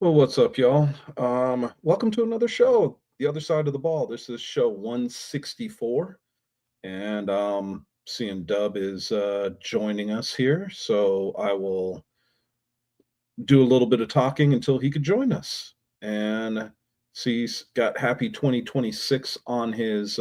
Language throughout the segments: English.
Well, what's up, y'all? Welcome to another show, The Other Side of the Ball. This is show 164, and seeing Dub is joining us here, so I will do a little bit of talking until he could join us. And see, he's got Happy 2026 on his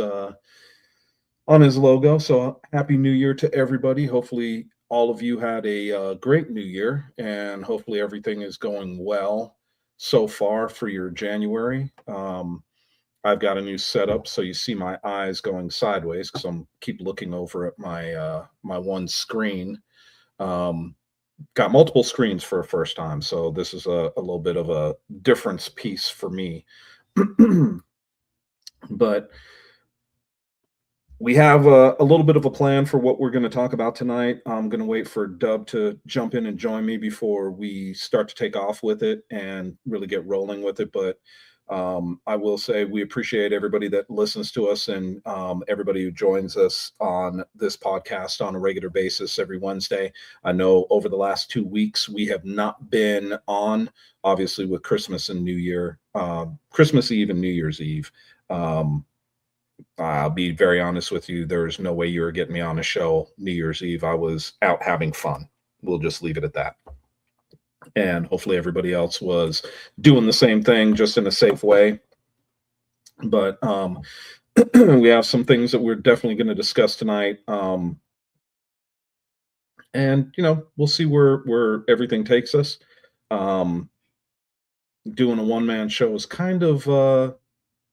logo. So Happy New Year to everybody. Hopefully, all of you had a great New Year, and hopefully everything is going well so far for your January. I've got a new setup, so you see my eyes going sideways because I'm keep looking over at my one screen. Um, got multiple screens for a first time, so this is a little bit of a difference piece for me. But we have a little bit of a plan for what we're going to talk about tonight. I'm going to wait for Dub to jump in and join me before we start to take off with it and really get rolling with it. But I will say we appreciate everybody that listens to us and everybody who joins us on this podcast on a regular basis every Wednesday. I know over the last 2 weeks we have not been on, obviously, with Christmas and New Year, Christmas Eve and New Year's Eve. Um, I'll be very honest with you. There's no way you were getting me on a show New Year's Eve. I was out having fun. We'll just leave it at that. And hopefully everybody else was doing the same thing, just in a safe way. But we have some things that we're definitely going to discuss tonight. And we'll see where everything takes us. Um, Doing a one man show is kind of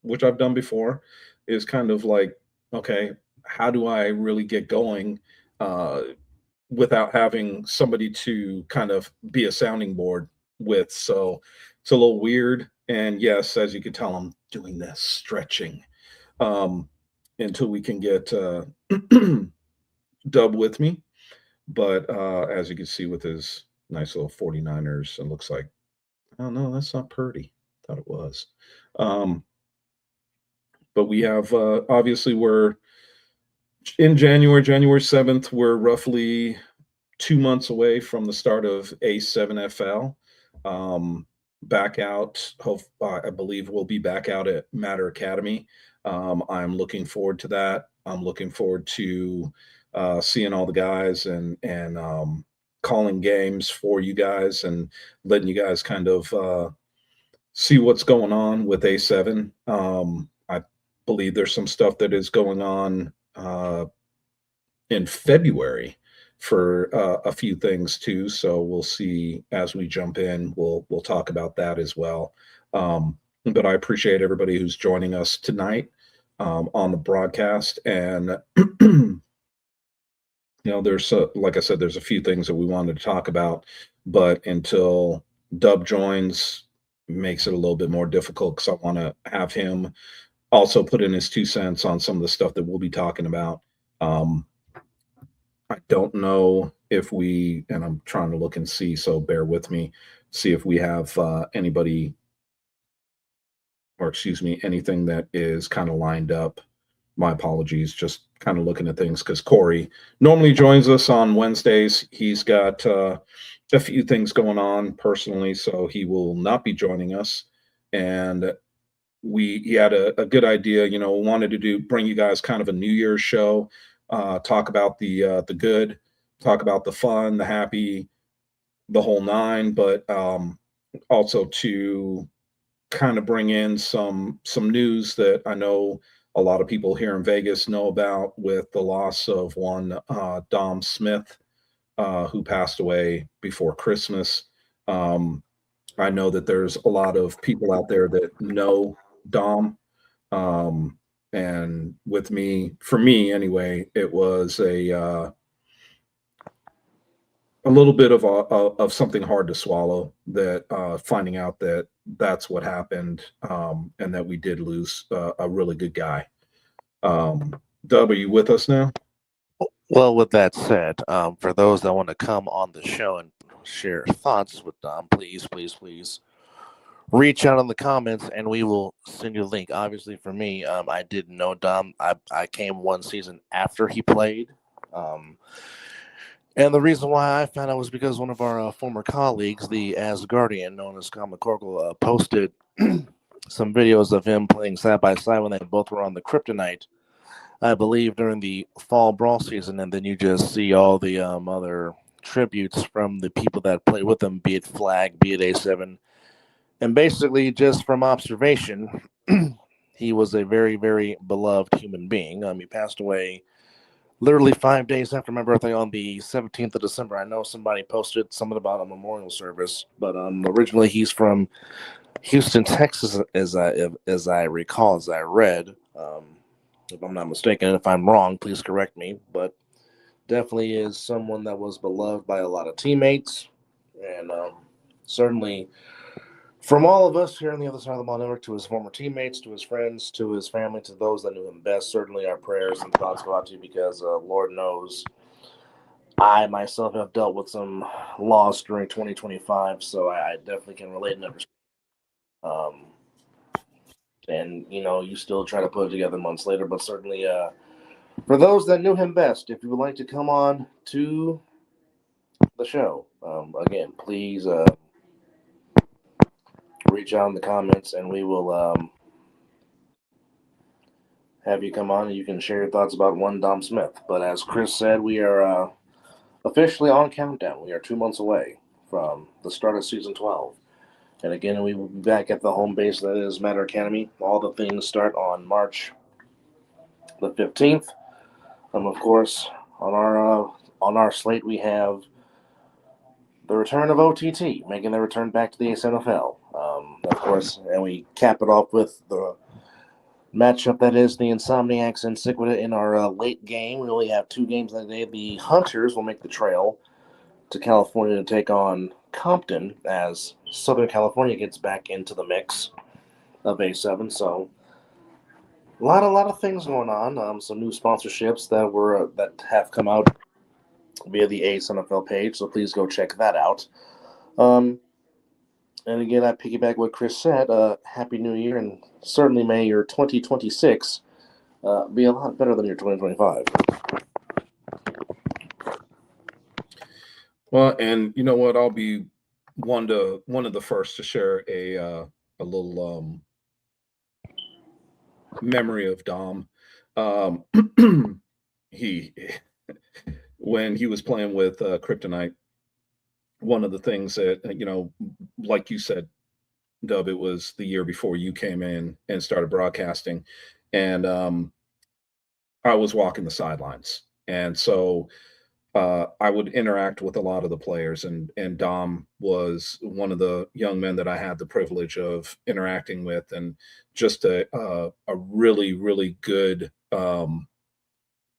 which I've done before, is kind of like, okay, how do I really get going uh, without having somebody to kind of be a sounding board with? So it's a little weird. And yes, as you can tell, I'm doing this stretching um, until we can get Dub with me. But as you can see with his nice little 49ers, it looks like, oh no, that's not Purdy. Thought it was. Um, but we have obviously we're in January 7th. We're roughly 2 months away from the start of A7FL. Back out, I believe we'll be back out at Matter Academy. I'm looking forward to that. I'm looking forward to seeing all the guys and calling games for you guys and letting you guys kind of see what's going on with A7. I believe there's some stuff that is going on in February for a few things too. So we'll see as we jump in. We'll talk about that as well. But I appreciate everybody who's joining us tonight on the broadcast. And there's like I said, there's a few things that we wanted to talk about, but until Dub joins, makes it a little bit more difficult because I want to have him also put in his 2 cents on some of the stuff that we'll be talking about. Um, I don't know if we, and I'm trying to look and see, so bear with me, see if we have anybody, or excuse me, anything that is kind of lined up. My apologies, just kind of looking at things because Corey normally joins us on Wednesdays. He's got a few things going on personally, so he will not be joining us. And he had a good idea, wanted to bring you guys kind of a New Year's show, talk about the good, talk about the fun, the happy, the whole nine, but also to kind of bring in some news that I know a lot of people here in Vegas know about with the loss of one Dom Smith, who passed away before Christmas. Um, I know that there's a lot of people out there that know Dom. And with me, for me anyway, it was a little bit of something hard to swallow, that finding out that that's what happened, and that we did lose a really good guy. Dub, are you with us now? Well, with that said, for those that want to come on the show and share thoughts with Dom, please reach out in the comments and we will send you a link. Obviously, for me, I didn't know Dom. I came one season after he played. Um, And the reason why I found out was because one of our former colleagues, the Asgardian, known as Comic Corkle, posted some videos of him playing side by side when they both were on the Kryptonite, I believe, during the fall brawl season. And then you just see all the other tributes from the people that played with him, be it Flag, be it A7. And basically, just from observation, he was a very, very beloved human being. He passed away literally 5 days after my birthday on the 17th of December. I know somebody posted something about a memorial service, but originally he's from Houston, Texas, as I recall, as I read. If I'm not mistaken, if I'm wrong, please correct me. But definitely is someone that was beloved by a lot of teammates, and certainly from all of us here on the other side of the ball network, to his former teammates, to his friends, to his family, to those that knew him best, certainly our prayers and thoughts go out to you, because Lord knows I myself have dealt with some loss during 2025, so I definitely can relate and understand. Um, and you still try to put it together months later, but certainly for those that knew him best, if you would like to come on to the show, again, please reach out in the comments, and we will have you come on and you can share your thoughts about one Dom Smith. But as Chris said, we are officially on countdown. We are 2 months away from the start of season 12. And again, we will be back at the home base that is Matter Academy. All the things start on March the 15th. Of course, on our slate we have the return of OTT, making their return back to the A7FL. Of course, and we cap it off with the matchup that is the Insomniacs and Sequita in our late game. We only have 2 games that day. The Hunters will make the trail to California to take on Compton as Southern California gets back into the mix of A7. So a lot of things going on. Some new sponsorships that have come out via the A7FL page. So please go check that out. And again, I piggyback what Chris said. Happy New Year, and certainly may your 2026 be a lot better than your 2025. Well, and you know what? I'll be one of the first to share a little memory of Dom. Um, he when he was playing with Kryptonite, one of the things that like you said, Dub, it was the year before you came in and started broadcasting, and I was walking the sidelines, and so I would interact with a lot of the players, and Dom was one of the young men that I had the privilege of interacting with, and just a really really good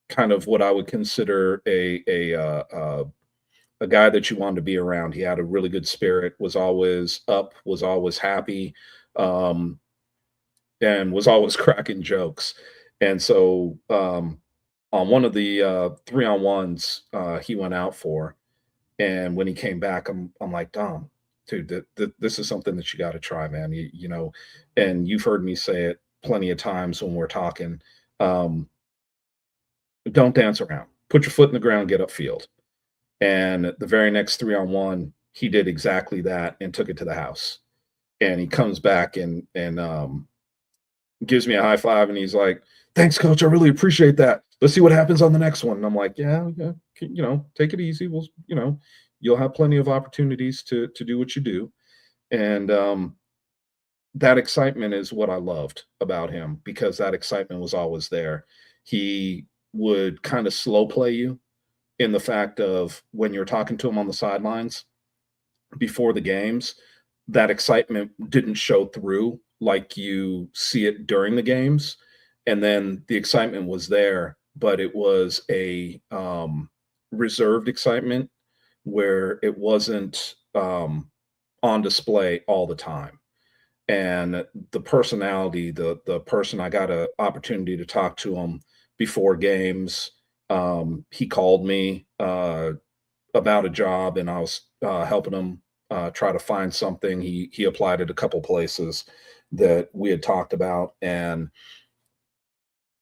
kind of what I would consider a guy that you wanted to be around. He had a really good spirit, was always up, was always happy, um, and was always cracking jokes. And so on one of the 3-on-1s he went out for, and when he came back, I'm like, Dom, dude, this is something that you got to try, man. And you've heard me say it plenty of times when we're talking. Um, don't dance around. Put your foot in the ground, get upfield. And the very next 3-on-1, he did exactly that and took it to the house. And he comes back and gives me a high five, and he's like, "Thanks, coach. I really appreciate that. Let's see what happens on the next one." And I'm like, "Yeah, yeah. Take it easy. You'll have plenty of opportunities to do what you do." And that excitement is what I loved about him, because that excitement was always there. He would kind of slow play you in the fact of when you're talking to him on the sidelines before the games, that excitement didn't show through like you see it during the games. And then the excitement was there, but it was a reserved excitement where it wasn't on display all the time. And the personality, the person, I got an opportunity to talk to him before games. He called me about a job, and I was helping him try to find something. He applied at a couple places that we had talked about, and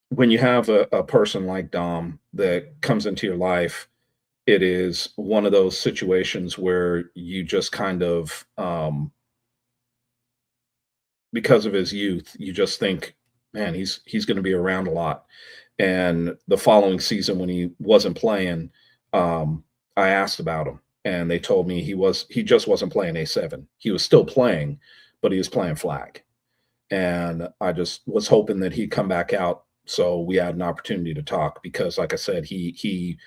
when you have a person like Dom that comes into your life, it is one of those situations where you just kind of, because of his youth, you just think, man, he's going to be around a lot. And the following season, when he wasn't playing, I asked about him, and they told me he just wasn't playing A7. He was still playing, but he was playing flag. And I just was hoping that he'd come back out so we had an opportunity to talk because, like I said, he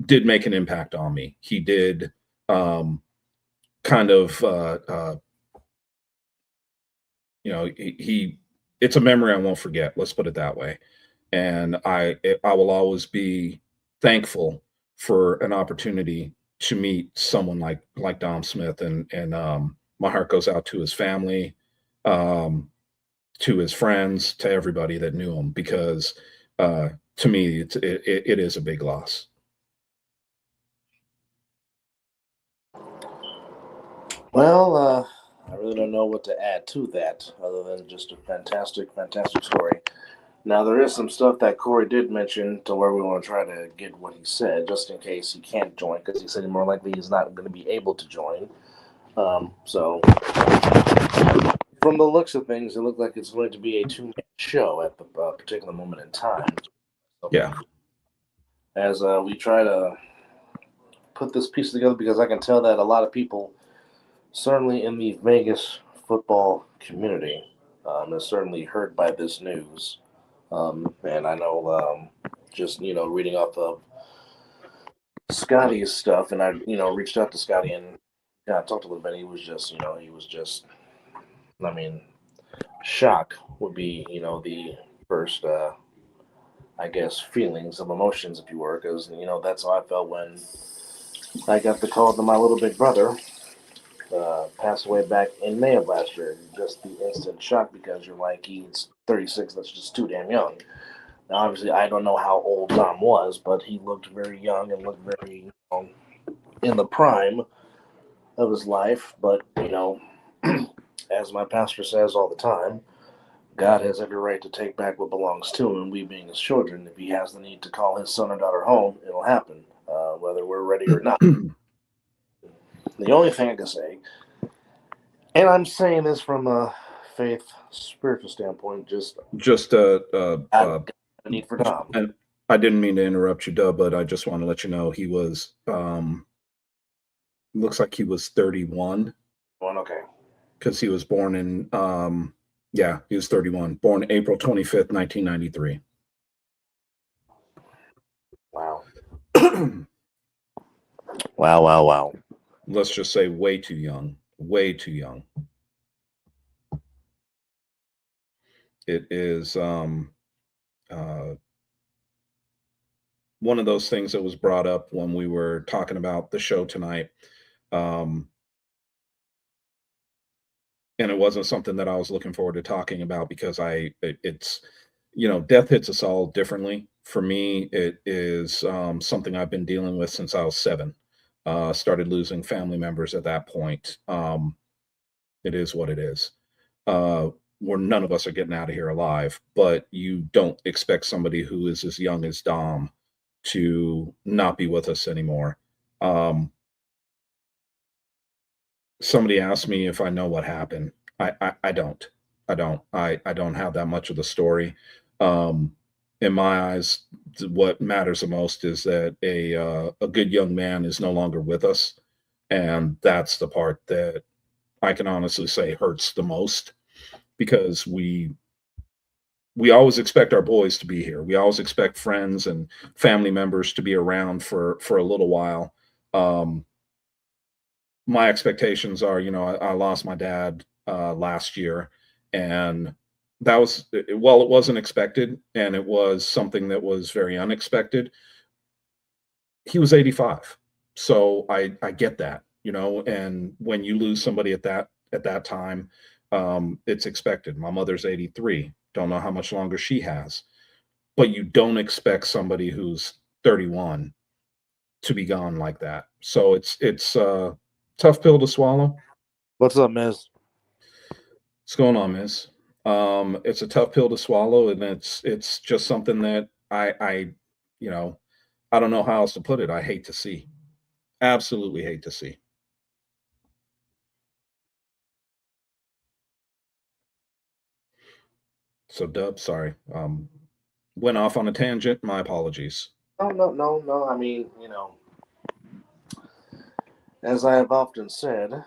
did make an impact on me. He did um, kind of he it's a memory I won't forget. Let's put it that way. And I will always be thankful for an opportunity to meet someone like Dom Smith, and my heart goes out to his family, um, to his friends, to everybody that knew him because to me it is a big loss. Well, I really don't know what to add to that other than just a fantastic, fantastic story. Now, there is some stuff that Corey did mention to where we want to try to get what he said, just in case he can't join, because he said more likely he's not going to be able to join. So, from the looks of things, it looked like it's going to be a two-man show at the particular moment in time. So, Yeah. as we try to put this piece together, because I can tell that a lot of people, certainly in the Vegas football community, is certainly hurt by this news. And I know just, reading off of Scotty's stuff, and I, reached out to Scotty and talked a little bit. He was just, I mean, shock would be, the first, I guess, feelings of emotions, if you were, because, that's how I felt when I got the call that my little big brother passed away back in May of last year. Just the instant shock because you're like, he's 36, that's just too damn young. Now, obviously, I don't know how old Dom was, but he looked very young and looked very in the prime of his life. But, as my pastor says all the time, God has every right to take back what belongs to him, and we being his children, if he has the need to call his son or daughter home, it'll happen, whether we're ready or not. The only thing I can say, and I'm saying this from a faith, spiritual standpoint, just Just got a need for Dom. and I didn't mean to interrupt you, Dub, but I just want to let you know he was looks like he was 31 Going okay. because he was born in yeah, he was 31, born April 25th, 1993. Wow. Wow, wow, wow. Let's just say way too young, way too young. It is uh, one of those things that was brought up when we were talking about the show tonight. Um, and it wasn't something that I was looking forward to talking about because it's death hits us all differently. For me, it is something I've been dealing with since I was 7. Started losing family members at that point. It is what it is. Uh, where none of us are getting out of here alive, but you don't expect somebody who is as young as Dom to not be with us anymore. Um, Somebody asked me if I know what happened. I don't. I don't have that much of the story. Um, in my eyes, what matters the most is that a good young man is no longer with us, and that's the part that I can honestly say hurts the most because we always expect our boys to be here. We always expect friends and family members to be around for a little while. Um, my expectations are, I lost my dad last year, and that was well, it wasn't expected, and it was something that was very unexpected. He was 85, so I get that, and when you lose somebody at that time, it's expected. My mother's 83. Don't know how much longer she has, but you don't expect somebody who's 31 to be gone like that. So it's a tough pill to swallow. What's up, Miz? What's going on, Miss? It's a tough pill to swallow, and it's just something that I you know I don't know how else to put it. I hate to see. absolutely hate to see. So, Dub, sorry, went off on a tangent. My apologies. No, no, no, no. I mean, as I have often said,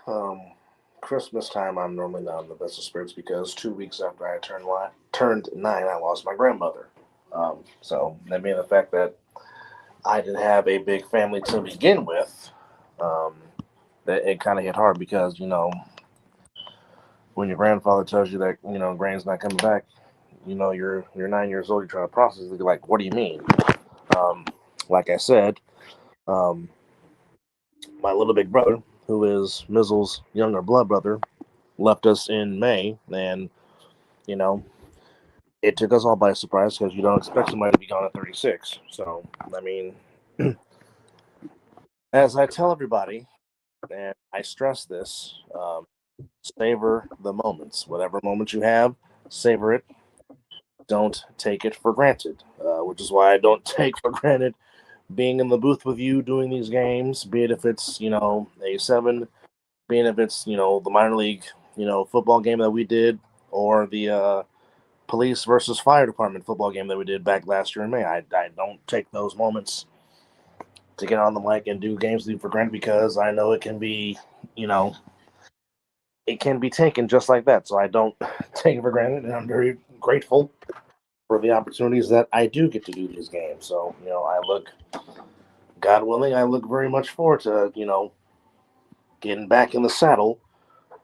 Christmas time I'm normally not in the best of spirits because 2 weeks after I turned 9, I lost my grandmother. So that being the fact that I didn't have a big family to begin with, um, that it kind of hit hard because when your grandfather tells you that Gran's not coming back, you're 9 years old, you're trying to process it. You're like, what do you mean? Um, like I said, um, my little big brother, who is Mizzle's younger blood brother, left us in May, and you know it took us all by surprise because you don't expect somebody to be gone at 36. So I mean, as I tell everybody, and I stress this, savor the moments. Whatever moments you have, savor it. Don't take it for granted, which is why I don't take for granted being in the booth with you doing these games, be it if it's, A7, being if it's, the minor league, football game that we did, or the police versus fire department football game that we did back last year in May. I don't take those moments to get on the mic and do games with you for granted because I know it can be, you know, it can be taken just like that. So I don't take it for granted, and I'm very grateful for the opportunities that I do get to do these games. So, God willing, I look very much forward to, getting back in the saddle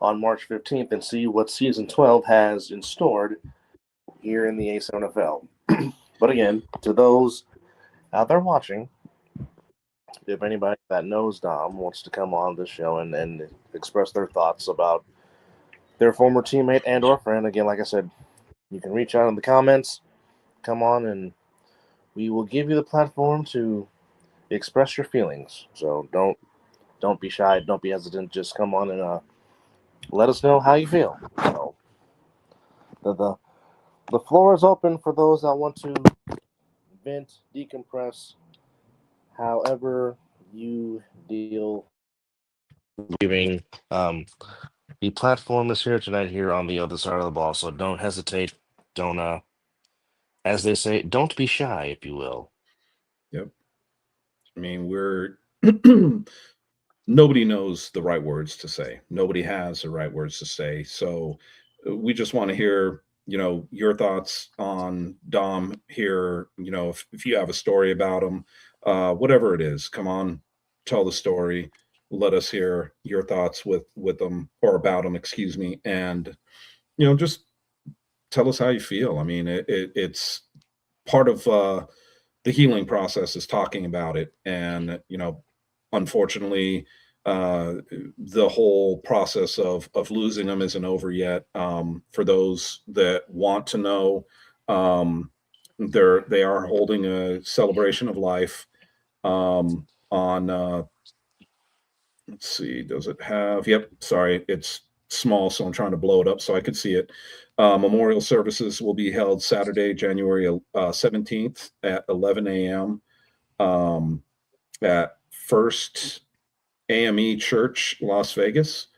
on March 15th and see what season 12 has in store here in the A7FL. But again, to those out there watching, if anybody that knows Dom wants to come on the show and express their thoughts about their former teammate and or friend, again, like I said, you can reach out in the comments, come on, and we will give you the platform to express your feelings. So don't be shy, don't be hesitant. Just come on and let us know how you feel. So the the floor is open for those that want to vent, decompress, however you deal. Giving the platform is here tonight here on the other side of the ball. So don't hesitate. Don't as they say, don't be shy, if you will. Yep. I mean, we're nobody knows the right words to say. Nobody has the right words to say. So we just want to hear, your thoughts on Dom here. If you have a story about him, whatever it is, come on, tell the story. Let us hear your thoughts with them or about them, excuse me, and just tell us how you feel. I mean, it's part of the healing process is talking about it, and unfortunately, the whole process of losing them isn't over yet. For those that want to know, they are holding a celebration of life on let's see, does it have? Yep, sorry, it's small, so I'm trying to blow it up so I could see it. Memorial services will be held Saturday, January 17th at 11 a.m. At First AME Church, Las Vegas.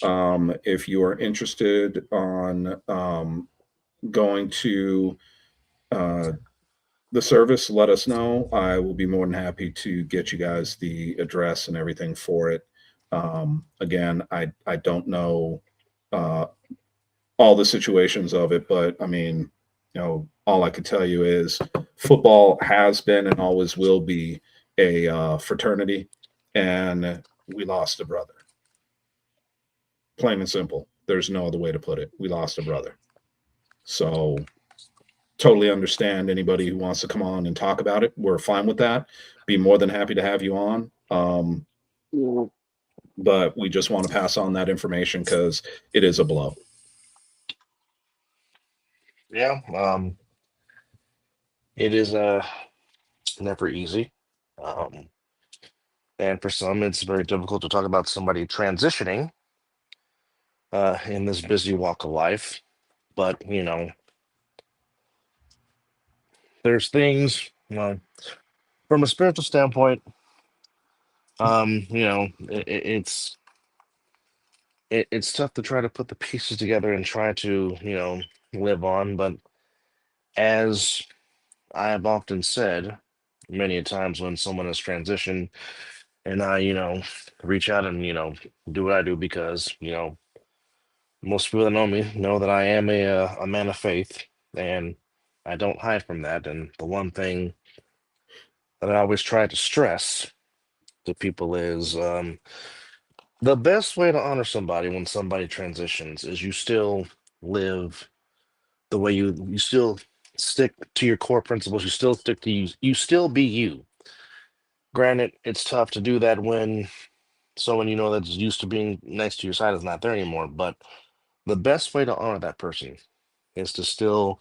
If you are interested on going to uh, the service, let us know. I will be more than happy to get you guys the address and everything for it. Again, I don't know uh, all the situations of it, but I mean, all I could tell you is football has been and always will be a fraternity, and we lost a brother. Plain and simple. There's no other way to put it. We lost a brother. So totally understand anybody who wants to come on and talk about it. We're fine with that. Be more than happy to have you on. But we just want to pass on that information because it is a blow. Yeah, it is never easy. Um, and for some, it's very difficult to talk about somebody transitioning in this busy walk of life. But, there's things, from a spiritual standpoint, It's it's tough to try to put the pieces together and try to, live on. But as I have often said many a times when someone has transitioned and I, reach out and, do what I do because, most people that know me know that I am a man of faith and I don't hide from that. And the one thing that I always try to stress to people is the best way to honor somebody when somebody transitions is you still live the way you still stick to your core principles, you still stick to you still be you. Granted, it's tough to do that when someone that's used to being next to your side is not there anymore, but the best way to honor that person is to still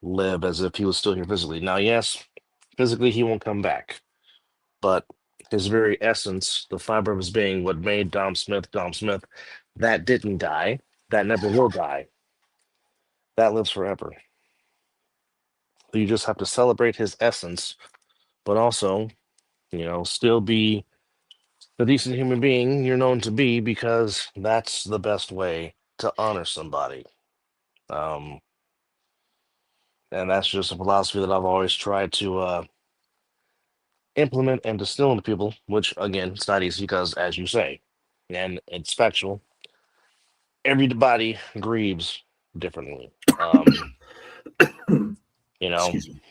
live as if he was still here physically. Now, yes, physically he won't come back, but his very essence, the fiber of his being, what made Dom Smith, that didn't die, that never will die, that lives forever. So you just have to celebrate his essence, but also, still be the decent human being you're known to be because that's the best way to honor somebody. Um, and that's just a philosophy that I've always tried to implement and distill into people, which again, it's not easy because, as you say, and it's factual, everybody grieves differently. You know, Excuse me.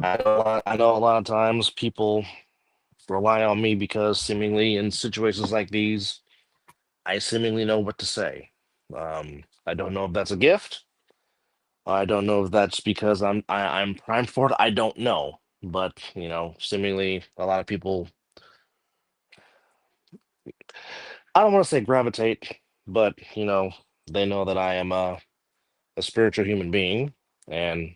I know a lot of times people rely on me because seemingly in situations like these, I seemingly know what to say. I don't know if that's a gift. I don't know if that's because I'm primed for it. I don't know, but seemingly a lot of people. I don't want to say gravitate, but they know that I am a spiritual human being, and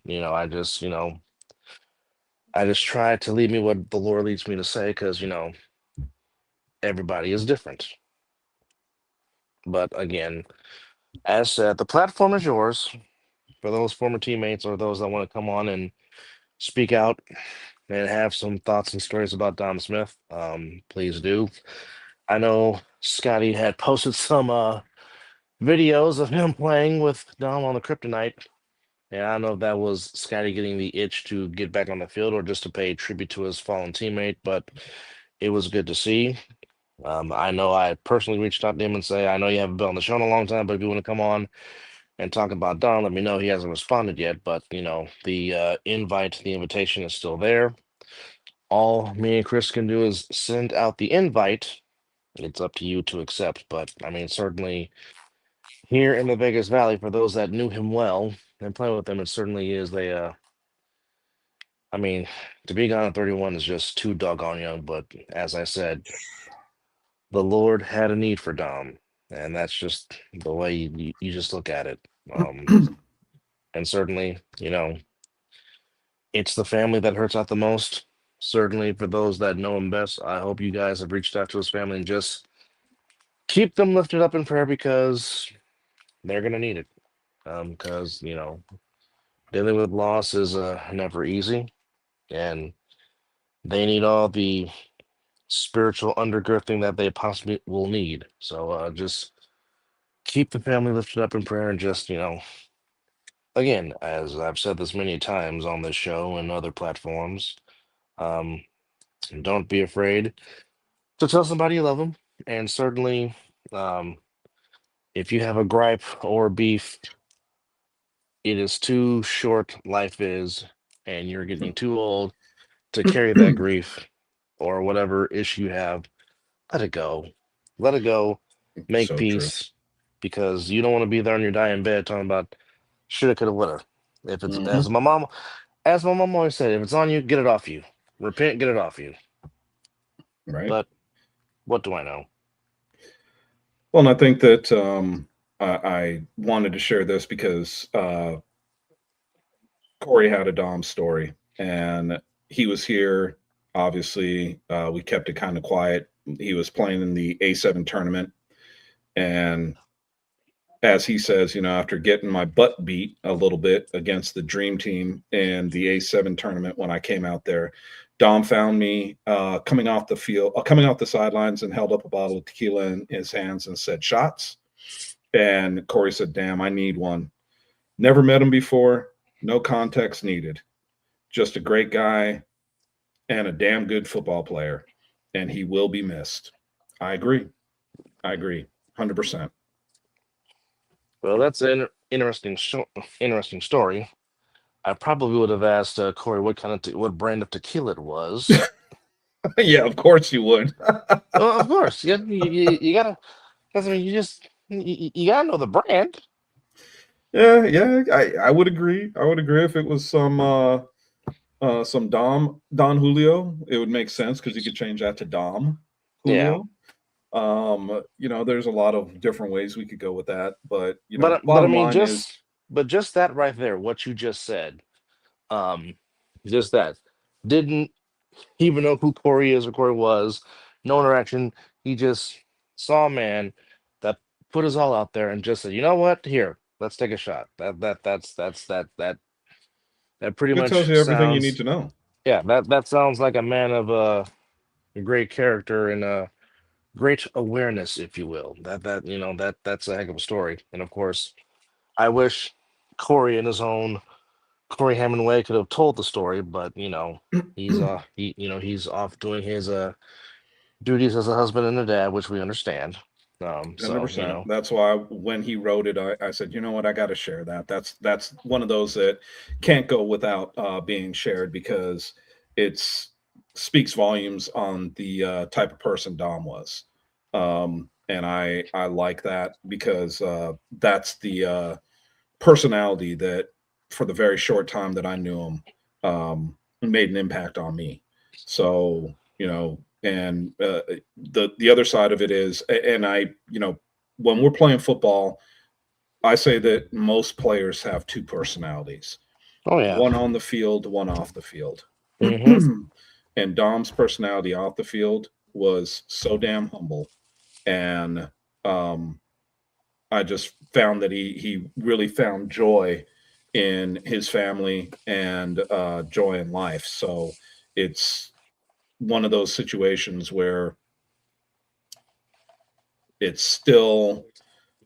I just try to lead me what the Lord leads me to say, because everybody is different. But again, as said, the platform is yours for those former teammates or those that want to come on and speak out and have some thoughts and stories about Dom Smith. Please do. I know Scotty had posted some videos of him playing with Dom on the Kryptonite. And I don't know if that was Scotty getting the itch to get back on the field or just to pay tribute to his fallen teammate, but it was good to see. I know I personally reached out to him and say, I know you haven't been on the show in a long time, but if you want to come on and talk about Don, let me know. He hasn't responded yet, but the the invitation is still there. All me and Chris can do is send out the invite. It's up to you to accept, but I mean, certainly here in the Vegas Valley, for those that knew him well and play with him, it certainly is I mean, to be gone at 31 is just too doggone young, but as I said, the Lord had a need for Dom, and that's just the way you just look at it. And certainly, it's the family that hurts out the most. Certainly, for those that know him best, I hope you guys have reached out to his family and just keep them lifted up in prayer because they're gonna need it. Because dealing with loss is never easy, and they need all the spiritual undergirthing that they possibly will need. So just keep the family lifted up in prayer and just, again, as I've said this many times on this show and other platforms, um, don't be afraid to tell somebody you love them. And certainly, um, if you have a gripe or beef, it is too short, life is, and you're getting too old to carry that grief or whatever issue you have. Let it go. Let it go. Make So true. peace because you don't want to be there on your dying bed talking about shoulda, coulda, woulda. If it's Hmm. as my mom always said, if it's on you, get it off you. Repent, get it off you. Right. But what do I know? Well, and I think that I wanted to share this because Corey had a Dom story, and he was here. Obviously, we kept it kind of quiet. He was playing in the A7 tournament, and as he says, after getting my butt beat a little bit against the Dream Team in the A7 tournament when I came out there, Dom found me coming off the field, coming off the sidelines, and held up a bottle of tequila in his hands and said, "Shots." And Corey said, "Damn, I need one." Never met him before. No context needed. Just a great guy and a damn good football player. And he will be missed. I agree. I agree. 100%. Well, that's an interesting story. I probably would have asked Corey what brand of tequila it was. Yeah, of course you would. Well, of course, you gotta. Because I mean, you gotta know the brand. Yeah, yeah, I would agree. I would agree if it was some Don Julio, it would make sense because you could change that to Dom Yeah, Julio. There's a lot of different ways we could go with that, but but I bottom mean, line is just that right there, what you just said, um, just that didn't even know who Corey is or Corey was, no interaction. He just saw a man that put his all out there and just said, you know what, here, let's take a shot. That pretty it tells much you everything you need sounds, to know. yeah, that sounds like a man of great character and great awareness, if you will. That's a heck of a story. And of course, I wish Corey in his own Corey Hammond way could have told the story, but he's off doing his duties as a husband and a dad, which we understand. So 100%. That's why when he wrote it, I said, you know what, I got to share that. That's one of those that can't go without being shared because it's speaks volumes on the type of person Dom was, and I like that because that's the personality that, for the very short time that I knew him, made an impact on me. So and the other side of it is, and when we're playing football, I say that most players have two personalities, oh yeah. one on the field, one off the field. Hmm. And Dom's personality off the field was so damn humble, and um, I just found that he really found joy in his family and joy in life. So it's one of those situations where it's still,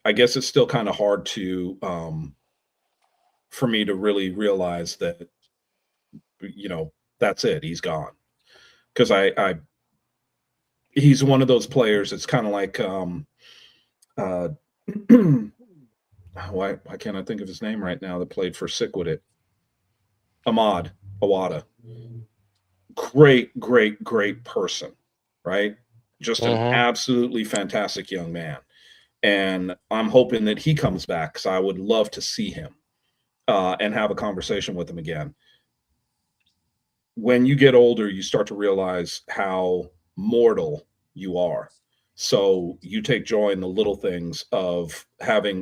I guess it's still kind of hard to for me to really realize that you know that's it. He's gone because I he's one of those players. It's kind of like uh, why can't I think of his name right now that played for Sick with it? Ahmad Awada. Great, great, great person, right? Just an Hmm. absolutely fantastic young man. And I'm hoping that he comes back because I would love to see him and have a conversation with him again. When you get older, you start to realize how mortal you are. So you take joy in the little things of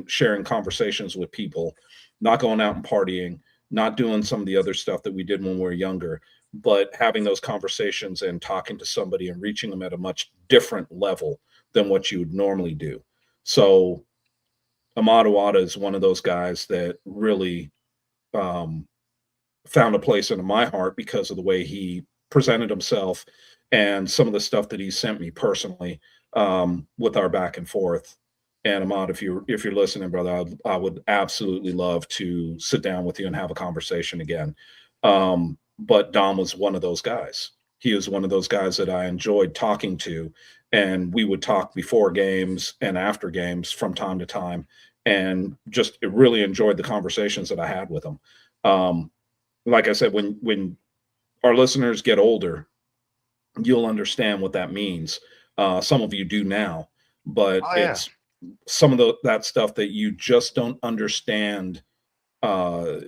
sharing conversations with people, not going out and partying, not doing some of the other stuff that we did when we were younger, but having those conversations and talking to somebody and reaching them at a much different level than what you would normally do. So Ahmad Awada is one of those guys that really um, found a place into my heart because of the way he presented himself and some of the stuff that he sent me personally with our back and forth. And Ahmad, if you're listening, brother, I would absolutely love to sit down with you and have a conversation again. But Dom was one of those guys. He was one of those guys that I enjoyed talking to, and we would talk before games and after games from time to time, and just really enjoyed the conversations that I had with him. Um, like I said, when our listeners get older, you'll understand what that means. Some of you do now, but Oh yeah. it's some of that stuff that you just don't understand uh,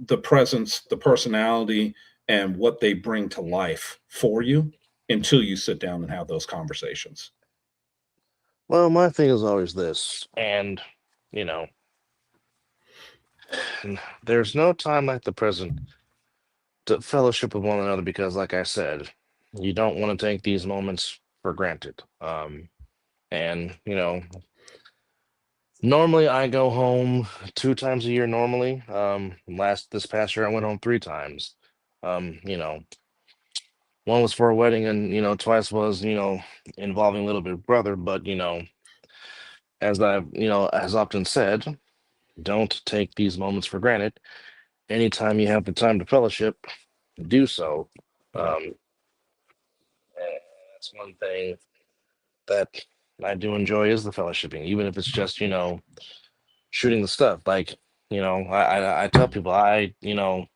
the presence, the personality, and what they bring to life for you until you sit down and have those conversations. Well, my thing is always this, and you know, there's no time like the present to fellowship with one another because, like I said, you don't want to take these moments for granted. And Normally, I go home 2 times a year. Normally, this past year I went home 3 times. You know, one was for a wedding, and twice was involving a little bit of brother. But as I've as often said, don't take these moments for granted. Anytime you have the time to fellowship, do so. Um, and that's one thing that I do enjoy is the fellowshipping, even if it's just shooting the stuff. Like I tell people I enjoy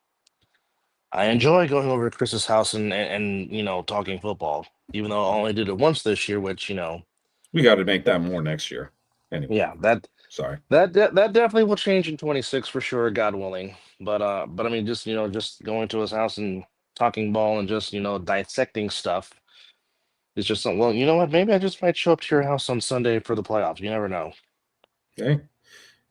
going over to Chris's house and talking football, even though I only did it once this year, which We got to make that more next year. Anyway, yeah, that sorry. that definitely will change in 26 for sure, God willing. But I mean, just going to his house and talking ball and just dissecting stuff is just something. Well, you know what? Maybe I just might show up to your house on Sunday for the playoffs. You never know. Okay.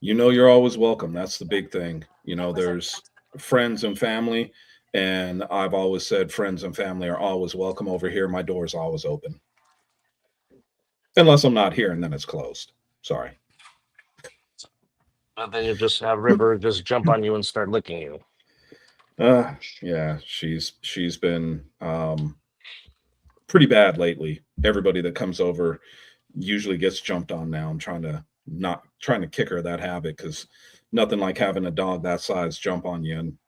You're always welcome. That's the big thing. There's friends and family, and I've always said friends and family are always welcome over here. My door's always open, unless I'm not here, and then it's closed. Sorry. But then you just have River just jump on you and start licking you. Yeah, she's been pretty bad lately. Everybody that comes over usually gets jumped on now. I'm trying to kick her that habit because nothing like having a dog that size jump on you. And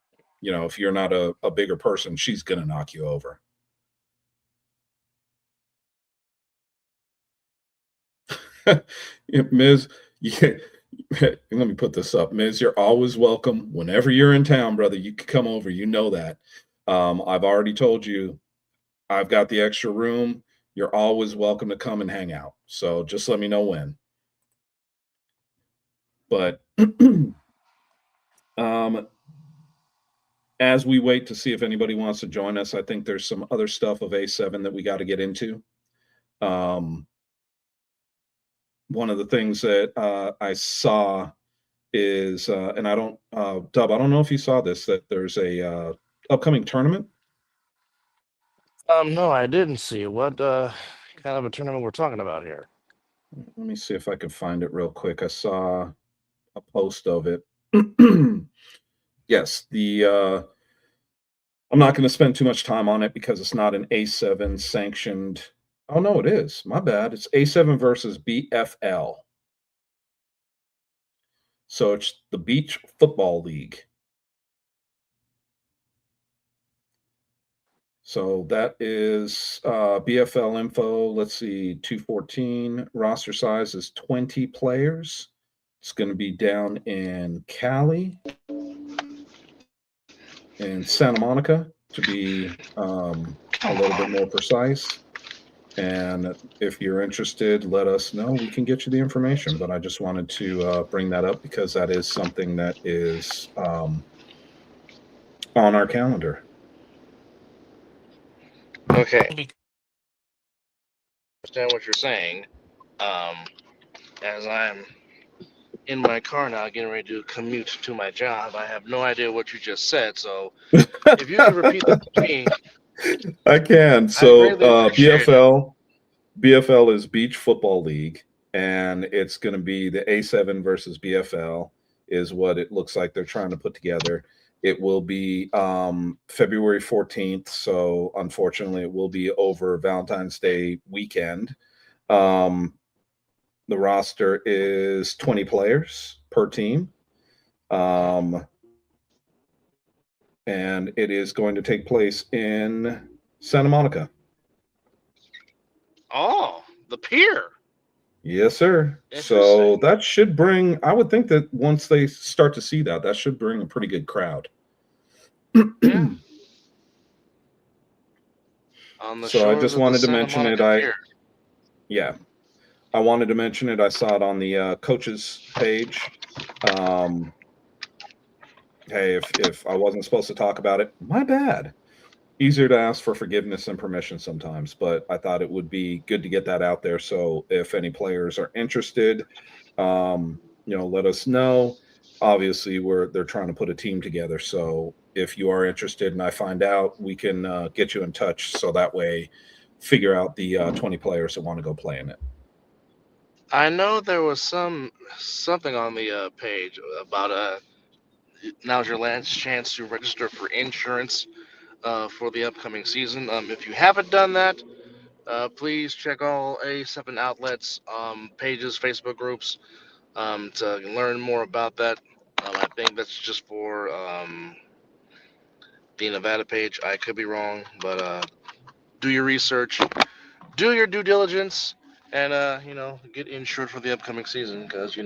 if you're not a bigger person, she's gonna knock you over. Ms. Yeah, let me put this up. Ms., you're always welcome. Whenever you're in town, brother, you can come over. You know that. I've already told you I've got the extra room. You're always welcome to come and hang out. So just let me know when. But um, as we wait to see if anybody wants to join us, I think there's some other stuff of A7 that we got to get into. Um, one of the things that I saw is, and I don't, Dub, I don't know if you saw this, that there's a upcoming tournament. No, I didn't see what kind of a tournament we're talking about here. Let me see if I can find it real quick. I saw a post of it. Yes, I'm not going to spend too much time on it because it's not an A7 sanctioned. Oh no, it is. My bad. It's A7 versus BFL. So it's the Beach Football League. So that is BFL info. Let's see, 214. Roster size is 20 players. It's going to be down in Cali and Santa Monica to be a little bit more precise. And if you're interested, let us know. We can get you the information. But I just wanted to bring that up because that is something that is on our calendar. Okay. Understand what you're saying. As I'm in my car now, getting ready to commute to my job, I have no idea what you just said. So if you could repeat that to me, I can. I So greatly appreciate it. BFL is Beach Football League, and it's going to be the A7 versus BFL is what it looks like they're trying to put together. It will be February 14th, so unfortunately, it will be over Valentine's Day weekend. Um, the roster is 20 players per team. And it is going to take place in Santa Monica. Oh, the pier. Yes, sir. So Interesting. that should bring, I would think that once they start to see that, that should bring a pretty good crowd. Yeah. On the So I shores just of the wanted to Santa mention it. Monica Pier. Yeah, I wanted to mention it. I saw it on the coaches page. Hey, if I wasn't supposed to talk about it, my bad. Easier to ask for forgiveness and permission sometimes, but I thought it would be good to get that out there. So if any players are interested, let us know. Obviously, they're trying to put a team together. So if you are interested and I find out, we can get you in touch. So that way, figure out the 20 players that want to go play in it. I know there was something on the page about now's your last chance to register for insurance for the upcoming season. If you haven't done that, please check all A7 outlets, pages, Facebook groups to learn more about that. I think that's just for the Nevada page. I could be wrong, but do your research, do your due diligence, and get insured for the upcoming season because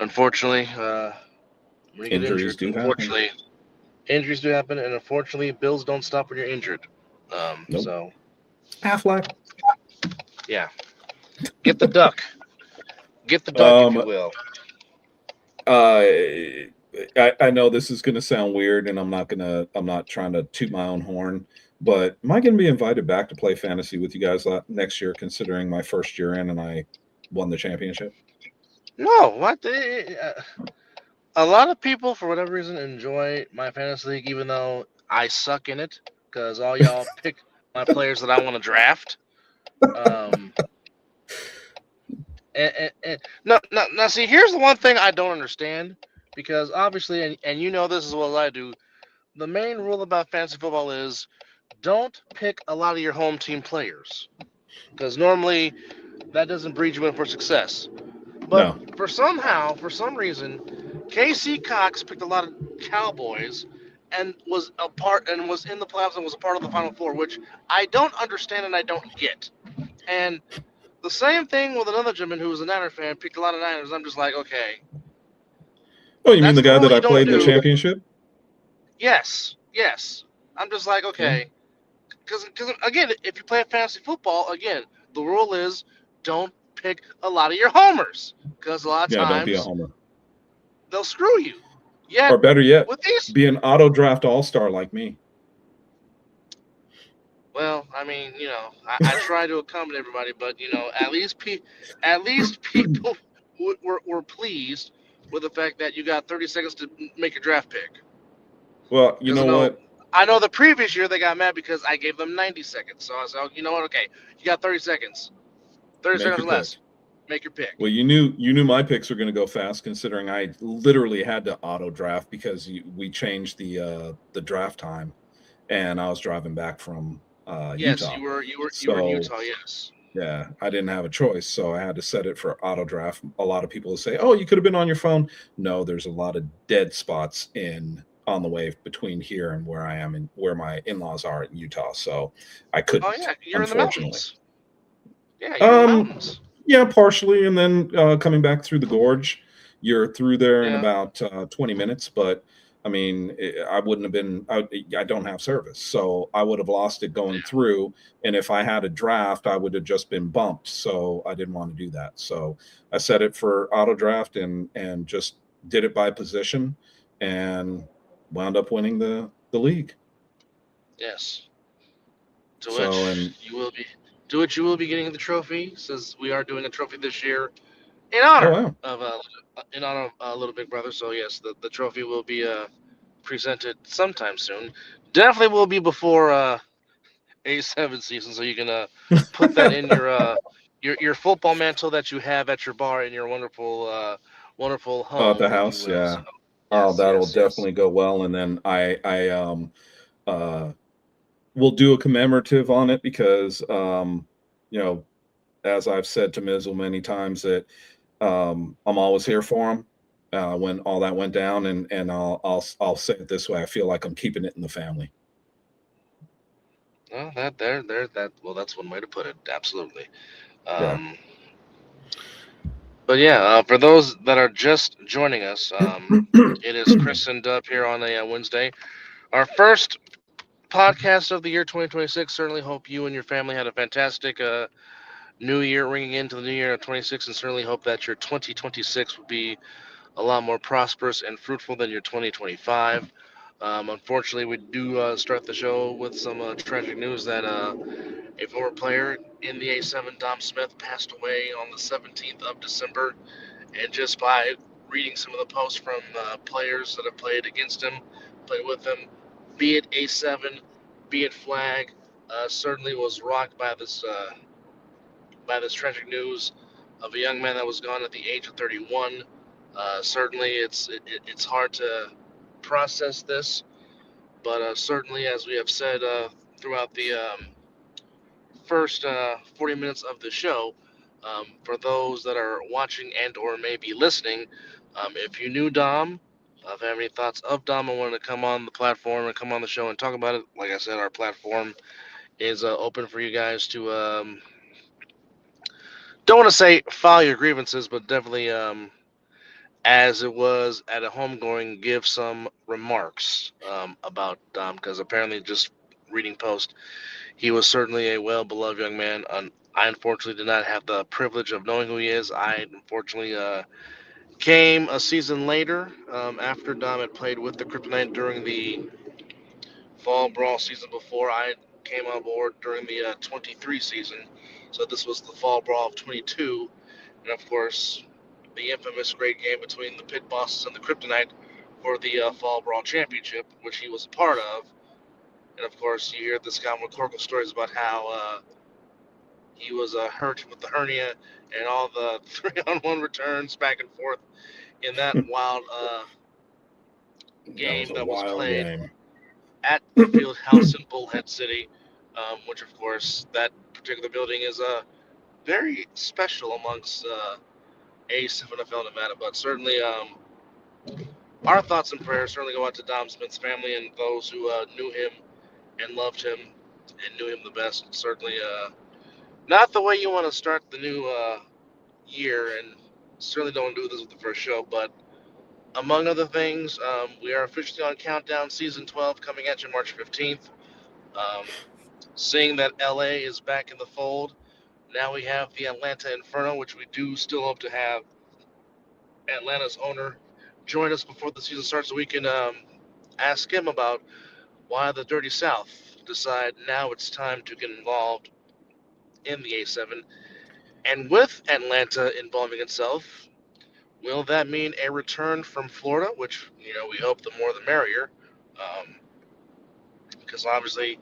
unfortunately, when you get Injuries injured, do happen. injuries do happen, and unfortunately, bills don't stop when you're injured. Nope. So Affleck. yeah, get the duck, get the duck, if you Um, will. uh, I know this is going to sound weird, and I'm not trying to toot my own horn, but am I going to be invited back to play fantasy with you guys next year, considering my first year in and I won the championship? No, what? A lot of people, for whatever reason, enjoy my fantasy league, even though I suck in it, because all y'all pick my players that I want to draft. Um, no, no, now see, here's the one thing I don't understand, because obviously, and you know this as well as I do, the main rule about fantasy football is don't pick a lot of your home team players, because normally that doesn't breed you in for success. But No, for some reason, KC Cox picked a lot of Cowboys and was in the playoffs and was a part of the Final Four, which I don't understand and I don't get. And the same thing with another gentleman who was a Niner fan, picked a lot of Niners. I'm just like, okay, oh, you mean that's the the guy rule that you I don't played in the do. championship? Yes, yes. I'm just like, Yeah, okay, because again, if you play fantasy football, again, the rule is don't pick a lot of your homers because a lot of yeah. Don't be a times homer, they'll screw you. Yet or better yet, with these, be an auto draft all star like me. well, I mean, I try to accommodate everybody, but at least people were pleased with the fact that you got 30 seconds to make your draft pick. Well, you Because know what? I know the previous year they got mad because I gave them 90 seconds. So I said, oh, you know what? Okay, you got 30 seconds, 30 Make seconds your or pick. less. Make your pick. Well, you knew my picks were going to go fast, considering I literally had to auto draft because we changed the draft time, and I was driving back from Yes, Utah. you were in So Utah. Yes. yeah, I didn't have a choice, so I had to set it for auto draft. A lot of people will say, "Oh, you could have been on your phone." No, there's a lot of dead spots in on the way between here and where I am and where my in-laws are in Utah, so I Oh couldn't, yeah, you're in the unfortunately. mountains. Yeah, you're in the Um, mountains. yeah, partially, and then coming back through the gorge, you're through there in Yeah. about 20 minutes. But I mean, I wouldn't have been. I don't have service, so I would have lost it going through. And if I had a draft, I would have just been bumped. So I didn't want to do that. So I set it for auto draft and just did it by position, and wound up winning the league. Yes. To So which and you will be getting the trophy, since we are doing a trophy this year oh wow, in honor of Little Big Brother. So yes, the trophy will be presented sometime soon. Definitely will be before A7 season, so you can put that in your football mantle that you have at your bar in your wonderful at the home, if you house, will. So yeah. Oh, yes, that'll yes, yes. definitely go well. And then uh will do a commemorative on it because you know, as I've said to Mizzle many times that I'm always here for him when all that went down, and I'll say it this way: I feel like I'm keeping it in the family. Well, that's one way to put it. Absolutely. Yeah. Um, but yeah, for those that are just joining us, it is Chris and Dub here on a Wednesday. Our first podcast of the year 2026. Certainly hope you and your family had a fantastic new year ringing into the new year of 26, and certainly hope that your 2026 will be a lot more prosperous and fruitful than your 2025. Unfortunately, we do start the show with some tragic news that a former player in the A7, Dom Smith, passed away on the 17th of December. And just by reading some of the posts from players that have played against him, played with him, be it A7, be it Flag, certainly was rocked by this tragic news. of a young man that was gone at the age of 31. Certainly, it's hard to process this, but certainly, as we have said throughout the first 40 minutes of the show, for those that are watching and or maybe listening, if you knew Dom, if you have any thoughts of Dom and wanted to come on the platform and come on the show and talk about it, like I said, our platform is open for you guys to, don't want to say file your grievances, but definitely, as it was at a homegoing, give some remarks about Dom, because apparently just reading post, he was certainly a well-beloved young man. I unfortunately did not have the privilege of knowing who he is. I unfortunately came a season later after Dom had played with the Kryptonite during the Fall Brawl season before. I came on board during the 23 season. So this was the Fall Brawl of 22. And of course, the infamous great game between the Pit Bosses and the Kryptonite for the Fall Brawl Championship, which he was a part of. And of course, you hear this common McCorkle stories about how he was hurt with the hernia and all the 3-on-1 returns back and forth in that wild That was game a that was wild played game. at the field house in Bullhead City, which of course that particular building is very special amongst A7FL Nevada. But certainly, our thoughts and prayers certainly go out to Dom Smith's family and those who knew him and loved him and knew him the best. Certainly, not the way you want to start the new year, and certainly don't do this with the first show. But among other things, we are officially on Countdown Season 12 coming at you March 15th. Seeing that LA is back in the fold, now we have the Atlanta Inferno, which we do still hope to have Atlanta's owner join us before the season starts so we can ask him about why the Dirty South decide now it's time to get involved in the A7. And with Atlanta involving itself, will that mean a return from Florida, which, we hope the more the merrier, because obviously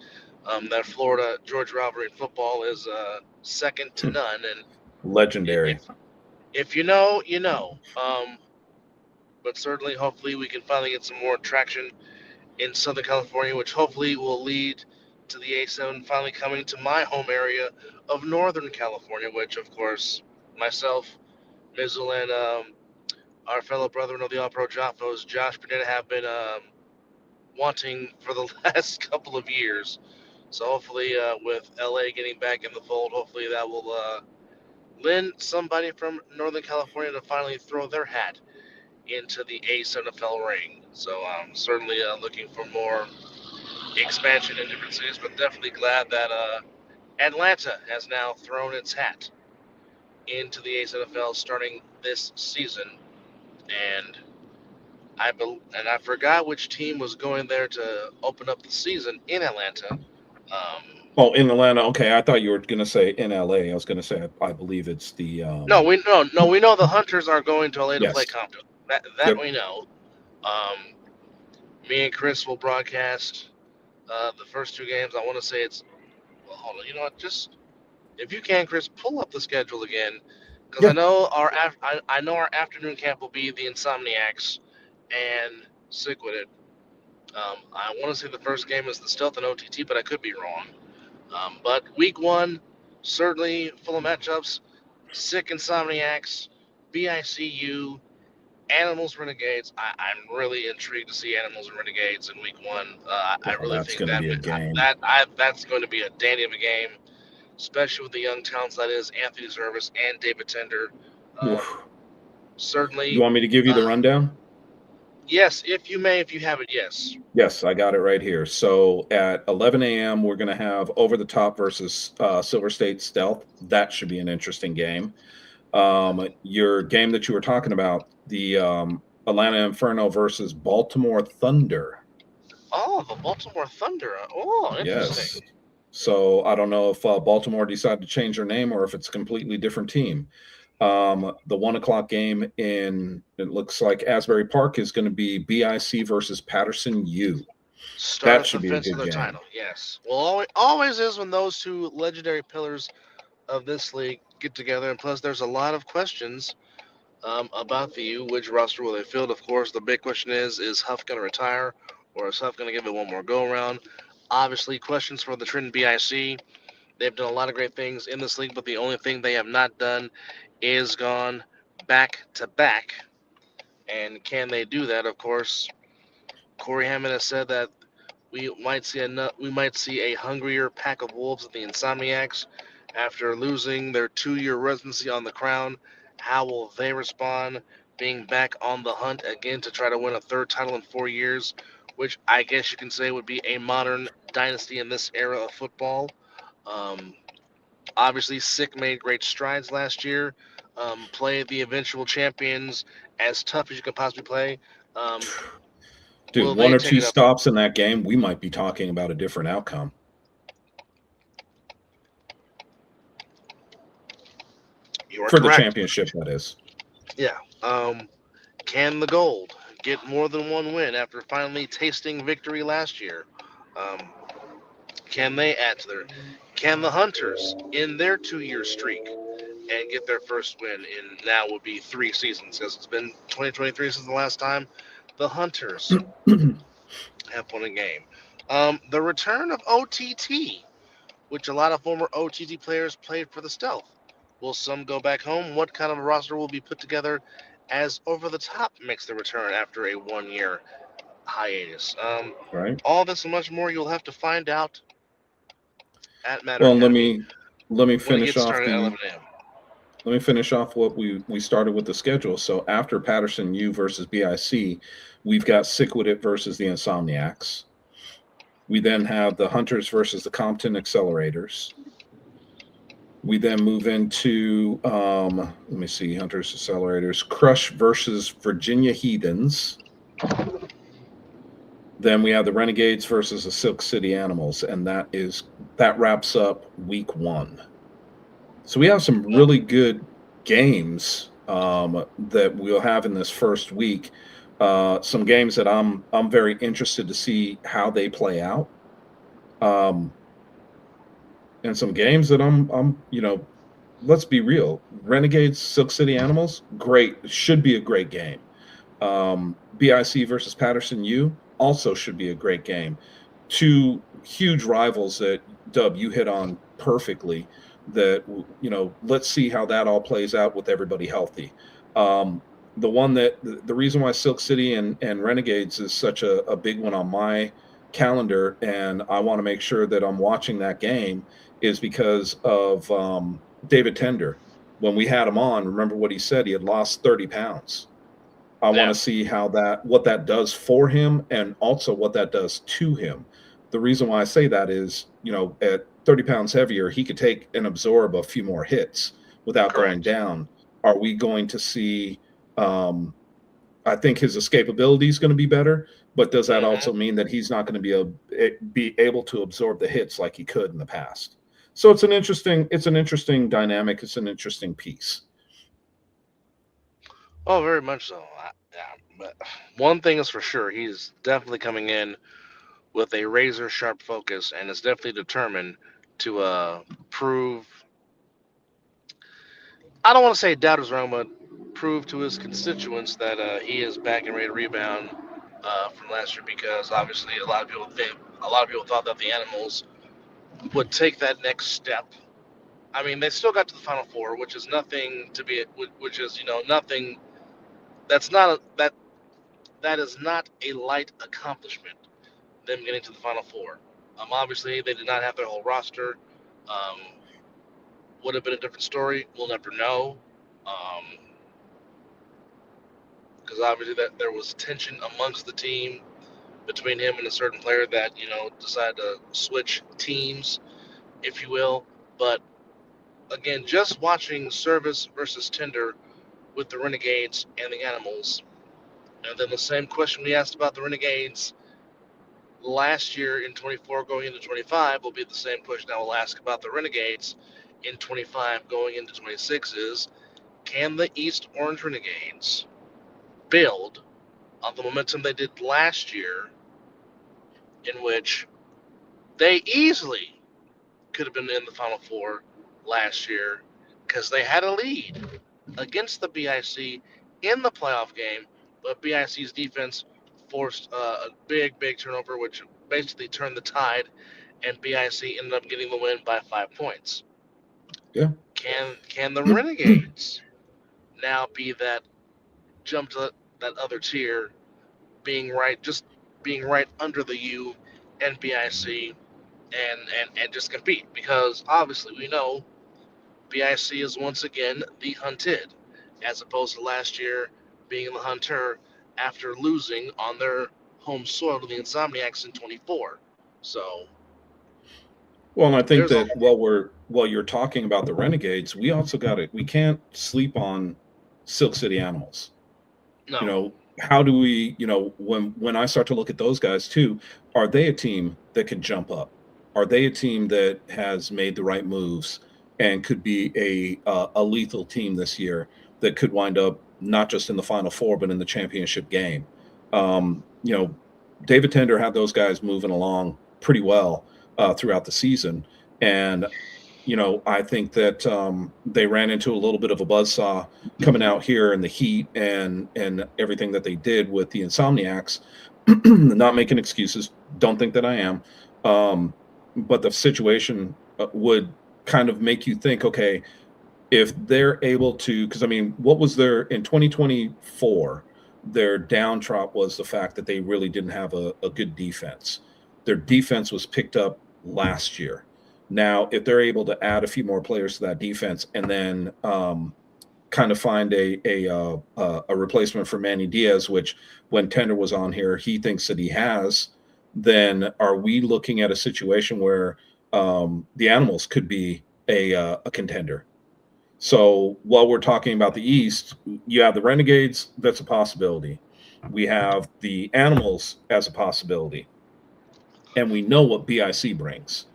that Florida Georgia rivalry in football is second to none, and Legendary. if you know, you know. But certainly, hopefully, we can finally get some more traction in Southern California, which hopefully will lead to the A7 finally coming to my home area of Northern California, which, of course, myself, Mizzle, and our fellow brethren of the All Pro Jaffos, Josh Burnett, have been wanting for the last couple of years. So hopefully, with LA getting back in the fold, hopefully that will lend somebody from Northern California to finally throw their hat into the A7FL ring. So I'm certainly looking for more expansion in different cities, but definitely glad that Atlanta has now thrown its hat into the A7FL starting this season. And I forgot which team was going there to open up the season in Atlanta. Oh, in Atlanta. Okay, I thought you were going to say in LA. I was going to say I believe it's the We know the Hunters are going to LA to play yes. Compton. That Yep. we know. Me and Chris will broadcast the first two games. I want to say it's. Well, hold on. You know what? Just if you can, Chris, pull up the schedule again, because Yeah. I know our afternoon camp will be the Insomniacs and Sick with It. I want to say the first game is the Stealth and OTT, but I could be wrong. But week one, certainly full of matchups. Sick Insomniacs, BICU, Animals Renegades. I'm really intrigued to see Animals and Renegades in week one. I Oh, really that's think going to that be a game. that's going to be a dandy of a game, especially with the young talents that is Anthony Zervis and David Tender. Oof. You Certainly, want me to give you the rundown? yes, if you may, if you have it, yes. Yes, I got it right here. So at 11 a.m., we're going to have Over the Top versus Silver State Stealth. That should be an interesting game. Your game that you were talking about, the Atlanta Inferno versus Baltimore Thunder. Oh, the Baltimore Thunder. Oh, Yes. interesting. So I don't know if Baltimore decided to change their name or if it's a completely different team. The 1 o'clock game in, it looks like Asbury Park, is going to be BIC versus Patterson U. That Stars should be a defense of good their game. title. Yes. Well, always is when those two legendary pillars of this league get together. And plus, there's a lot of questions about the U. Which roster will they field? Of course, the big question is Huff going to retire, or is Huff going to give it one more go around? Obviously, questions for the Trenton BIC. They've done a lot of great things in this league, but the only thing they have not done is gone back to back. And can they do that? Of course, Corey Hammond has said that we might see a hungrier pack of wolves at the Insomniacs after losing their 2-year residency on the crown. How will they respond? Being back on the hunt again to try to win a third title in 4 years, which I guess you can say would be a modern dynasty in this era of football. Um, Obviously, Sick made great strides last year. Played the eventual champions as tough as you can possibly play. Um, Dude, will one they or take two it up? stops in that game, we might be talking about a different outcome You are for the correct. championship. That is. Yeah. Can the Gold get more than one win after finally tasting victory last year? Um, can they add to their? Can the Hunters in their 2-year streak and get their first win in now would be 3 seasons because it's been 2023 since the last time the Hunters have won a game. The return of OTT, which a lot of former OTT players played for the Stealth. Will some go back home? What kind of a roster will be put together as Over the Top makes the return after a 1-year hiatus? Right. All this and much more you'll have to find out at Matter Well, Academy let me when it finish gets off started at the 11 a.m. let me finish off what we started with the schedule. So after Patterson U versus BIC, we've got Sick With It versus the Insomniacs. We then have the Hunters versus the Compton Accelerators. We then move into let me see, Hunters Accelerators, Crush versus Virginia Heathens. Then we have the Renegades versus the Silk City Animals, and that wraps up week 1. So we have some really good games that we'll have in this first week. Some games that I'm very interested to see how they play out, um, and some games that I'm let's be real. Renegades, Silk City Animals, great, should be a great game. BIC versus Patterson U also should be a great game. Two huge rivals that Dub you hit on perfectly. That let's see how that all plays out with everybody healthy. Um, the one that the reason why Silk City and Renegades is such a big one on my calendar, and I want to make sure that I'm watching that game is because of David Tender. When we had him on, remember what he said? He had lost 30 pounds. I want Yeah, to see what that does for him and also what that does to him. The reason why I say that is, at 30 pounds heavier, he could take and absorb a few more hits without going correct. down. Are we going to see? I think his escapability is going to be better, but does that also Hmm. mean that he's not going to be able to absorb the hits like he could in the past? So it's an interesting dynamic. It's an interesting piece. Oh, very much so. Yeah, but one thing is for sure, he's definitely coming in with a razor sharp focus and is definitely determined to prove. I don't want to say doubt is wrong, but prove to his constituents that he is back and ready to rebound from last year. Because obviously, a lot of people thought that the Animals would take that next step. I mean, they still got to the Final Four, which is nothing to be, which is nothing. That's not that is not a light accomplishment. Them getting to the Final Four. Obviously, they did not have their whole roster. Um, would have been a different story. We'll never know. Because obviously that there was tension amongst the team between him and a certain player that decided to switch teams, if you will. But again, just watching Service versus Tender with the Renegades and the Animals, and then the same question we asked about the Renegades last year in 24 going into 25 will be the same question I will ask about the Renegades in 25 going into 26 is, can the East Orange Renegades build on the momentum they did last year, in which they easily could have been in the Final Four last year, because they had a lead against the BIC in the playoff game, but BIC's defense forced a big turnover, which basically turned the tide, and BIC ended up getting the win by 5 points. Yeah. Can the Renegades now be that jump to that other tier, being right under the U and BIC, and just compete? Because obviously we know BIC is once again the hunted, as opposed to last year being the hunter after losing on their home soil to the Insomniacs in 24. So Well, and I think there's a that while you're talking about the Renegades, we also got it. We can't sleep on Silk City Animals. You no, know, how do we, when I start to look at those guys too, are they a team that can jump up? Are they a team that has made the right moves and could be a lethal team this year that could wind up not just in the Final Four but in the championship game? You know, David Tender had those guys moving along pretty well throughout the season, and I think that they ran into a little bit of a buzzsaw coming out here in the heat and everything that they did with the Insomniacs. Not making excuses. Don't think that I am. Um, but the situation would kind of make you think, okay, if they're able to, because I mean, what was their in 2024? Their downtrop was the fact that they really didn't have a good defense. Their defense was picked up last year. Now, if they're able to add a few more players to that defense and then kind of find a replacement for Manny Diaz, which when Tender was on here, he thinks that he has, then are we looking at a situation where the Animals could be a contender? So while we're talking about the East, you have the Renegades, that's a possibility. We have the Animals as a possibility. And we know what BIC brings.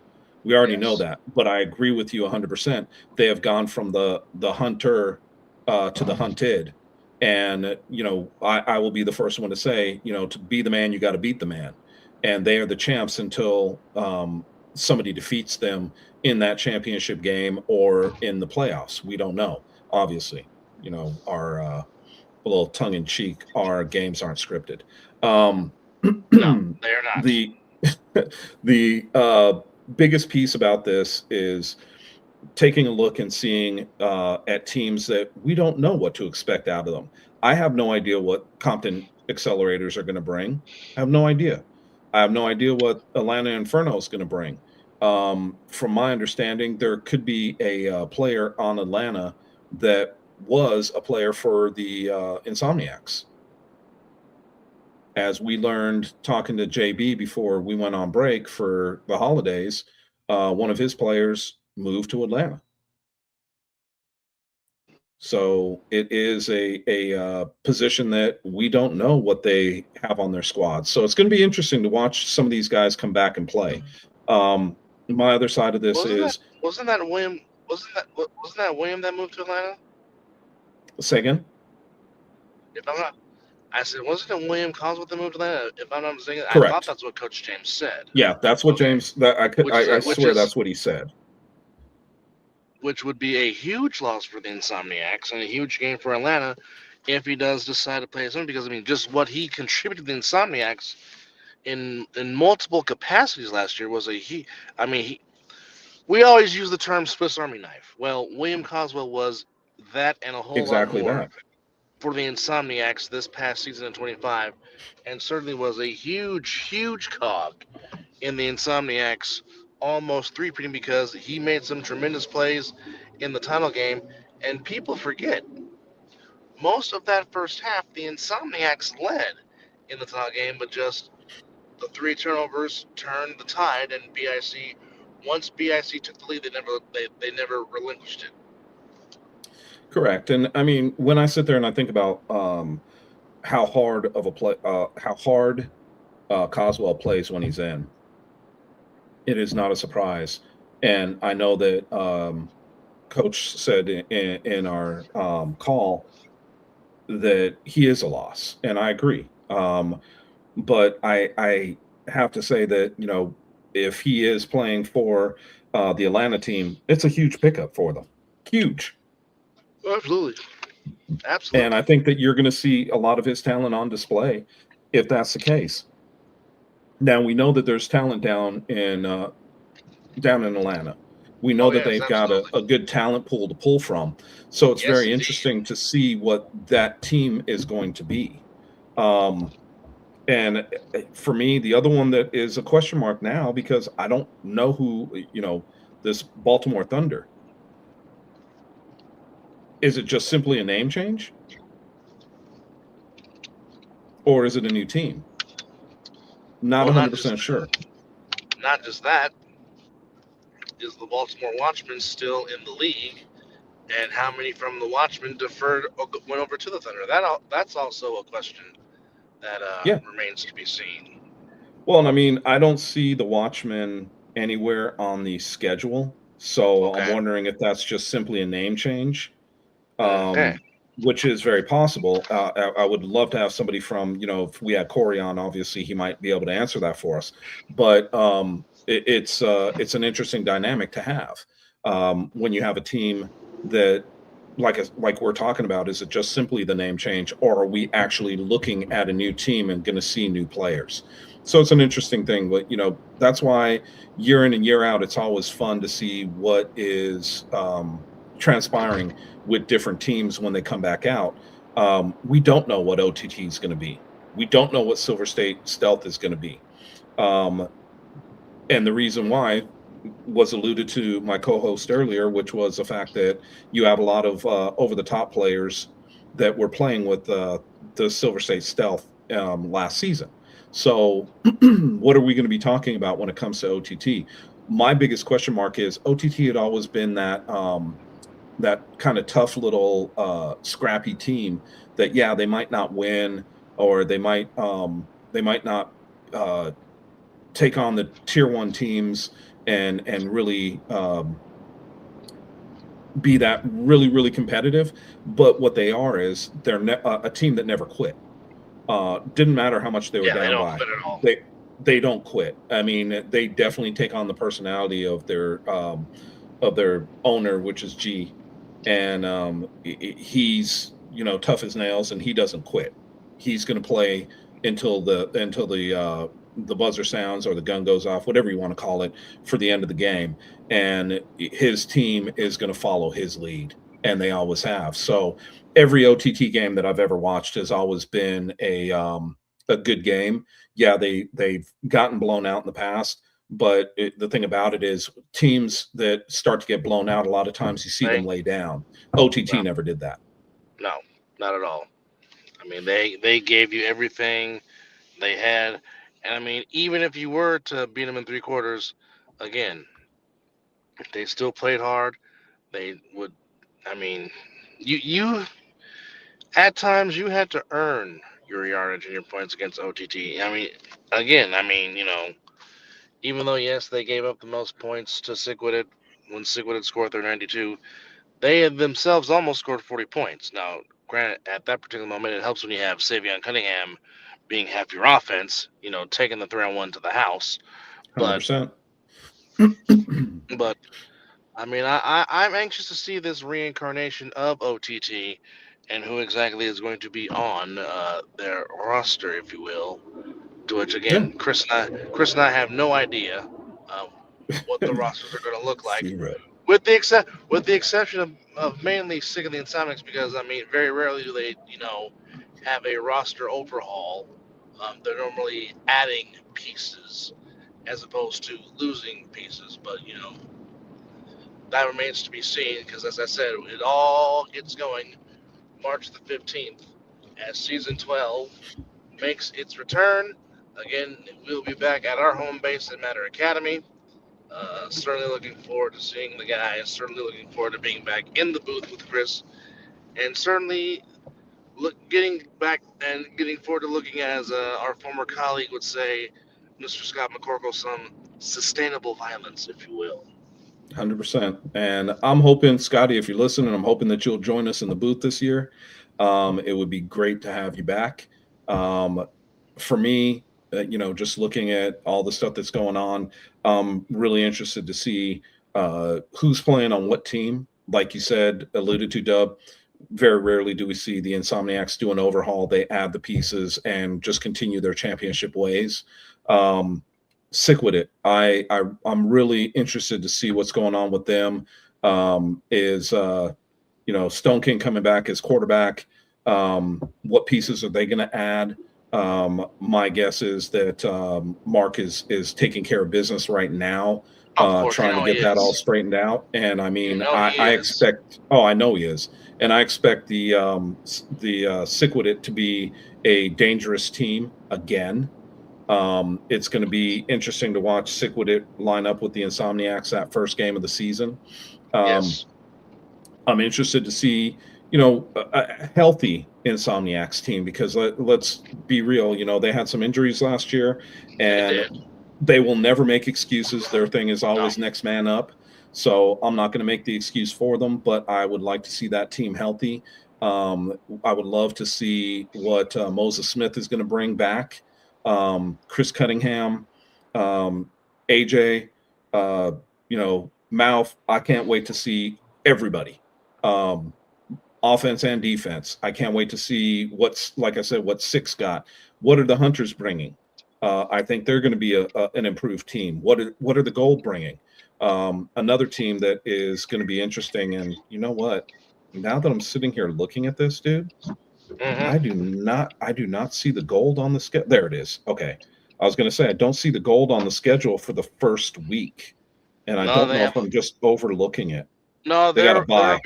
We already know yes, that. But I agree with you 100%. They have gone from the hunter to the hunted. And, I will be the first one to say, to be the man, you got to beat the man. And they are the champs until somebody defeats them in that championship game or in the playoffs. We don't know, obviously. Our a little tongue in cheek, our games aren't scripted. Um, no, they're not. the the biggest piece about this is taking a look and seeing at teams that we don't know what to expect out of them. I have no idea what Compton accelerators are going to bring. I have no idea. I have no idea what Atlanta Inferno is going to bring. From my understanding, there could be a player on Atlanta that was a player for the Insomniacs. As we learned talking to JB before we went on break for the holidays, one of his players moved to Atlanta. So it is a position that we don't know what they have on their squad. So it's going to be interesting to watch some of these guys come back and play. My other side of this Wasn't that is wasn't that William? Wasn't that William that moved to Atlanta? say again. If I'm not, I said, wasn't it William Cosworth that moved to Atlanta? If I'm not mistaken, I thought Correct. that's what Coach James said. Yeah, that's what Okay, James. That I could. which is I which swear is that's what he said. which would be a huge loss for the Insomniacs and a huge game for Atlanta if he does decide to play his own. Because I mean, just what he contributed to the Insomniacs in multiple capacities last year was a he. I mean, we always use the term Swiss Army knife. Well, William Coswell was that and a whole lot Exactly more that. for the Insomniacs this past season in 25, and certainly was a huge cog in the Insomniacs almost three-peating because he made some tremendous plays in the title game. And people forget, most of that first half, the Insomniacs led in the title game, but just the three turnovers turned the tide, and BIC, once BIC took the lead, they never relinquished it. Correct. And I mean, when I sit there and I think about how hard of a play, how hard Coswell plays when he's in, it is not a surprise. And I know that Coach said in our call that he is a loss, and I agree. But I have to say that if he is playing for the Atlanta team, it's a huge pickup for them. Huge. Absolutely. And Absolutely. I think that you're going to see a lot of his talent on display if that's the case. Now we know that there's talent down in Atlanta. We know Oh that yes, they've got absolutely. a good talent pool to pull from. So it's Yes, very indeed. interesting to see what that team is going to be. Um, and for me, the other one that is a question mark now because I don't know who, this Baltimore Thunder. Is it just simply a name change or is it a new team? Not Well, not just 100% sure. not just that. Is the Baltimore Watchmen still in the league? And how many from the Watchmen deferred or went over to the Thunder? That's also a question that Yeah. remains to be seen. Well, and I mean, I don't see the Watchmen anywhere on the schedule. So I'm Okay. wondering if that's just simply a name change, Okay. um, which is very possible. I would love to have somebody from, if we had Corey on, obviously he might be able to answer that for us. But it's an interesting dynamic to have when you have a team that, like we're talking about, is it just simply the name change, or are we actually looking at a new team and going to see new players? So it's an interesting thing, but that's why year in and year out, it's always fun to see what is transpiring with different teams when they come back out. We don't know what OTT is going to be. We don't know what Silver State Stealth is going to be. Um, and the reason why was alluded to my co-host earlier, which was the fact that you have a lot of over-the-top players that were playing with the Silver State Stealth last season. So, what are we going to be talking about when it comes to OTT? My biggest question mark is OTT had always been that kind of tough little scrappy team that they might not win or they might not uh, take on the tier one teams and really be that really competitive. But what they are is a team that never quit. Didn't matter how much they were Yeah, they down don't by. quit at all. They don't quit. I mean, they definitely take on the personality of their owner, which is G, and he's tough as nails, and he doesn't quit. He's going to play until the buzzer sounds or the gun goes off, whatever you want to call it, for the end of the game, and his team is going to follow his lead, and they always have. So every OTT game that I've ever watched has always been a good game. Yeah, they've gotten blown out in the past, but the thing about it is teams that start to get blown out, a lot of times you see them They lay down. OTT no, never did that. no, not at all. I mean, they gave you everything they had, and I mean, even if you were to beat them in three quarters, again, they still played hard. They would. I mean, you at times you had to earn your yardage and your points against OTT. I mean, again, I mean, even though yes, they gave up the most points to Sigwood when Sigwood had scored their 92, they had themselves almost scored 40 points. Now, granted, at that particular moment, it helps when you have Savion Cunningham being half your offense, taking the 3-on-1 to the house. But 100%. but I mean, I'm anxious to see this reincarnation of OTT and who exactly is going to be on their roster, if you will. To which Yeah. again, Chris and I have no idea um, what the rosters are going to look like, Zero. with the exception of mainly Sick of the Insomniacs, because I mean, very rarely do they have a roster overhaul. They're normally adding pieces as opposed to losing pieces, but that remains to be seen because, as I said, it all gets going March the 15th as season 12 makes its return. Again, we'll be back at our home base at Matter Academy. Certainly looking forward to seeing the guys. Certainly looking forward to being back in the booth with Chris. And certainly getting back and getting forward to looking, as our former colleague would say, Mr. Scott McCorkle, some sustainable violence, if you will. 100%. And I'm hoping, Scotty, if you're listening, I'm hoping that you'll join us in the booth this year. It would be great to have you back. Um, for me, just looking at all the stuff that's going on, I'm really interested to see who's playing on what team. like you said, alluded to, Dub, very rarely do we see the Insomniacs do an overhaul. They add the pieces and just continue their championship ways. Um, Sick with it. I'm really interested to see what's going on with them. Is Stone King coming back as quarterback? What pieces are they going to add? My guess is that Mark is taking care of business right now, Of course, you trying to know he get that all is. straightened out. And I You mean, know he I is. expect. Oh, I know he is, and I expect the Sick with it to be a dangerous team again. It's going to be interesting to watch Sick with it line up with the Insomniacs that first game of the season. Um, Yes. I'm interested to see, a healthy Insomniacs team because let's be real, they had some injuries last year They and did. they will never make excuses. Their thing is No. always next man up. So I'm not going to make the excuse for them, but I would like to see that team healthy. I would love to see what Moses Smith is going to bring back. Chris Cunningham, um, AJ, Mouth. I can't wait to see everybody, um, offense and defense. I can't wait to see like I said, what Six got. What are the Hunters bringing? I think they're going to be an improved team. What are the Gold bringing? Another team that is going to be interesting. And you know what? Now that I'm sitting here looking at this, dude, Hmm. I do not see the Gold on the schedule. There it is. Okay. I was going to say I don't see the Gold on the schedule for the first week, and I No, don't they know if have. I'm just overlooking it. No, They got a they're bye.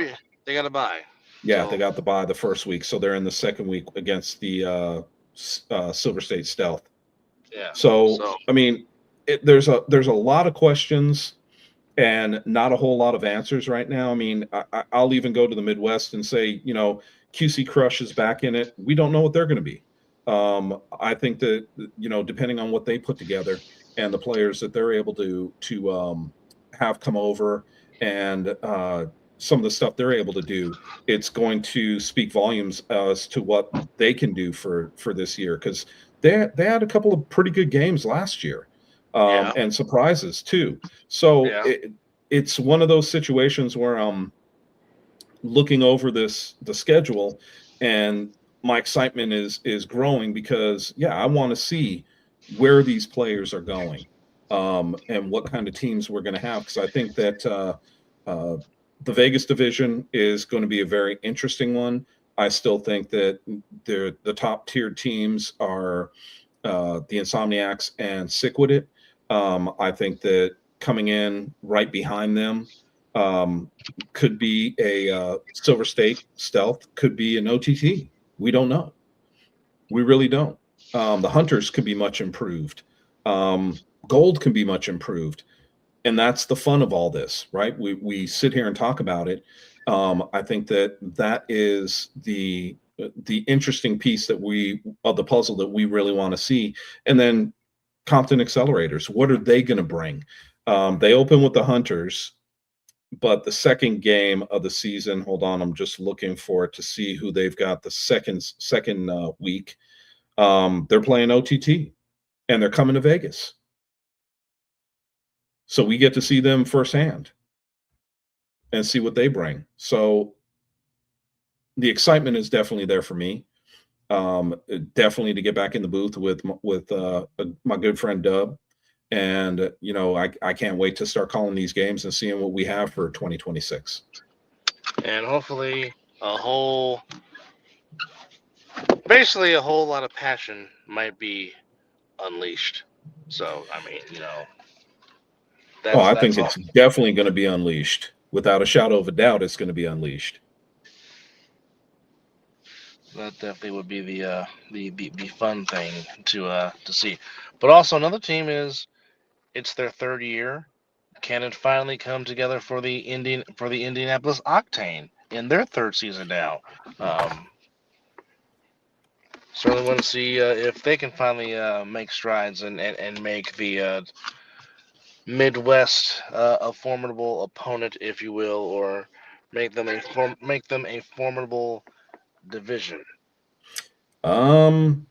they got to buy. Yeah, they So got the bye the first week, so they're in the second week against the Silver State Stealth. yeah. So, So I mean, there's a lot of questions and not a whole lot of answers right now. I mean, I'll even go to the Midwest and say, QC Crush is back in it. We don't know what they're going to be. I think that depending on what they put together and the players that they're able to have come over and some of the stuff they're able to do, it's going to speak volumes as to what they can do for this year because they had a couple of pretty good games last year, yeah, and surprises too. So yeah, it's one of those situations where I'm looking over the schedule, and my excitement is growing because I want to see where these players are going, and what kind of teams we're going to have. Because I think that uh, the Vegas division is going to be a very interesting one. I still think that the top tier teams are the Insomniacs and Sick with it. I think that coming in right behind them um, could be a Silver State Stealth, could be an OTT. We don't know. We really don't. The Hunters could be much improved. Gold can be much improved, and that's the fun of all this, right? We sit here and talk about it. I think that is the interesting piece that we of the puzzle that we really want to see. And then Compton Accelerators, what are they going to bring? They open with the Hunters, but the second game of the season, hold on, I'm just looking for it to see who they've got the second week. They're playing OTT and they're coming to Vegas. So we get to see them firsthand and see what they bring. So the excitement is definitely there for me. Definitely to get back in the booth with my good friend Dub, and I can't wait to start calling these games and seeing what we have for 2026. and hopefully a whole, basically a whole lot of passion might be unleashed. So I mean, Oh, I that's think all. it's definitely going to be unleashed. Without a shadow of a doubt, it's going to be unleashed. That definitely would be the fun thing to see. But also another team is it's their third year. Can it finally come together for the Indianapolis Octane in their third season now? Um, Certainly want to see if they can finally make strides and make the Midwest a formidable opponent, if you will, or make them a formidable division. Um,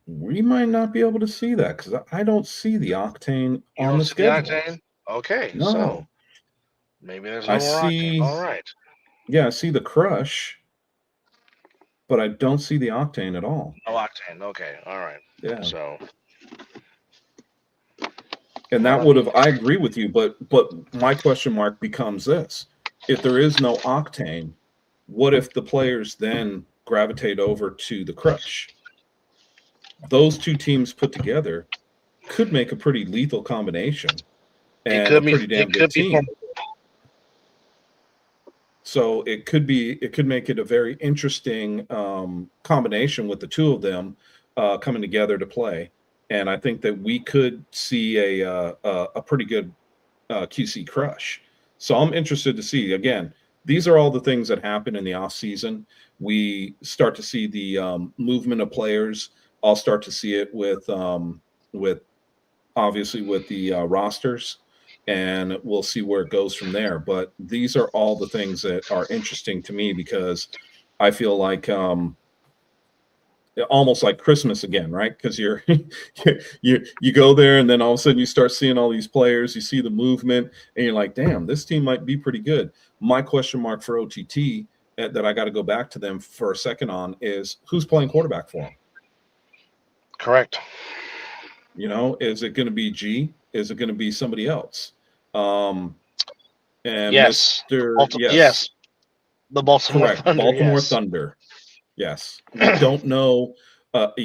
we might not be able to see that because I don't see the Octane You on don't the see the schedule. Octane? Okay, so No. Maybe there's I no more octane. see. All right. Yeah, I see the crush, but I don't see the octane at all. No octane. Okay. All right. Yeah. So. And Well, that would have, I agree with you, but my question mark becomes this. If there is no octane, what if the players then gravitate over to the crush? Those two teams put together could make a pretty lethal combination and a pretty damn good team. So it could make it a very interesting combination with the two of them coming together to play. And I think that we could see a pretty good QC crush. So I'm interested to see. Again, these are all the things that happen in the off season. We start to see the movement of players. I'll start to see it with obviously with the rosters, and we'll see where it goes from there. But these are all the things that are interesting to me because I feel like almost like Christmas again, right? Because you go there and then all of a sudden you start seeing all these players, you see the movement, and you're like, damn, this team might be pretty good. My question mark for OTT that I got to go back to them for a second on is who's playing quarterback for them? Correct. You know, is it going to be G? Is it going to be somebody else? And yes. Yes, the Baltimore correct. Thunder. Baltimore yes. Thunder. Yes, we don't know. And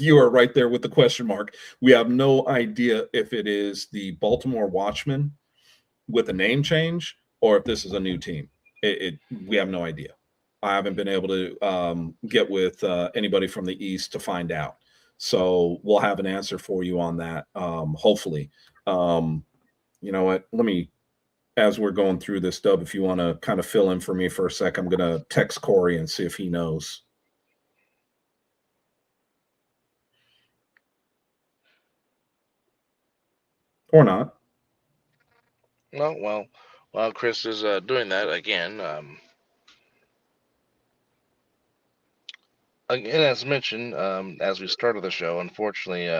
you are right there with the question mark. We have no idea if it is the Baltimore Watchmen with a name change or if this is a new team. We have no idea. I haven't been able to get with anybody from the East to find out. So we'll have an answer for you on that, hopefully. You know what? Let me, as we're going through this, Dub, if you want to kind of fill in for me for a sec, I'm going to text Corey and see if he knows. Or not. No, well, while Chris is doing that again, as mentioned, as we started the show, unfortunately,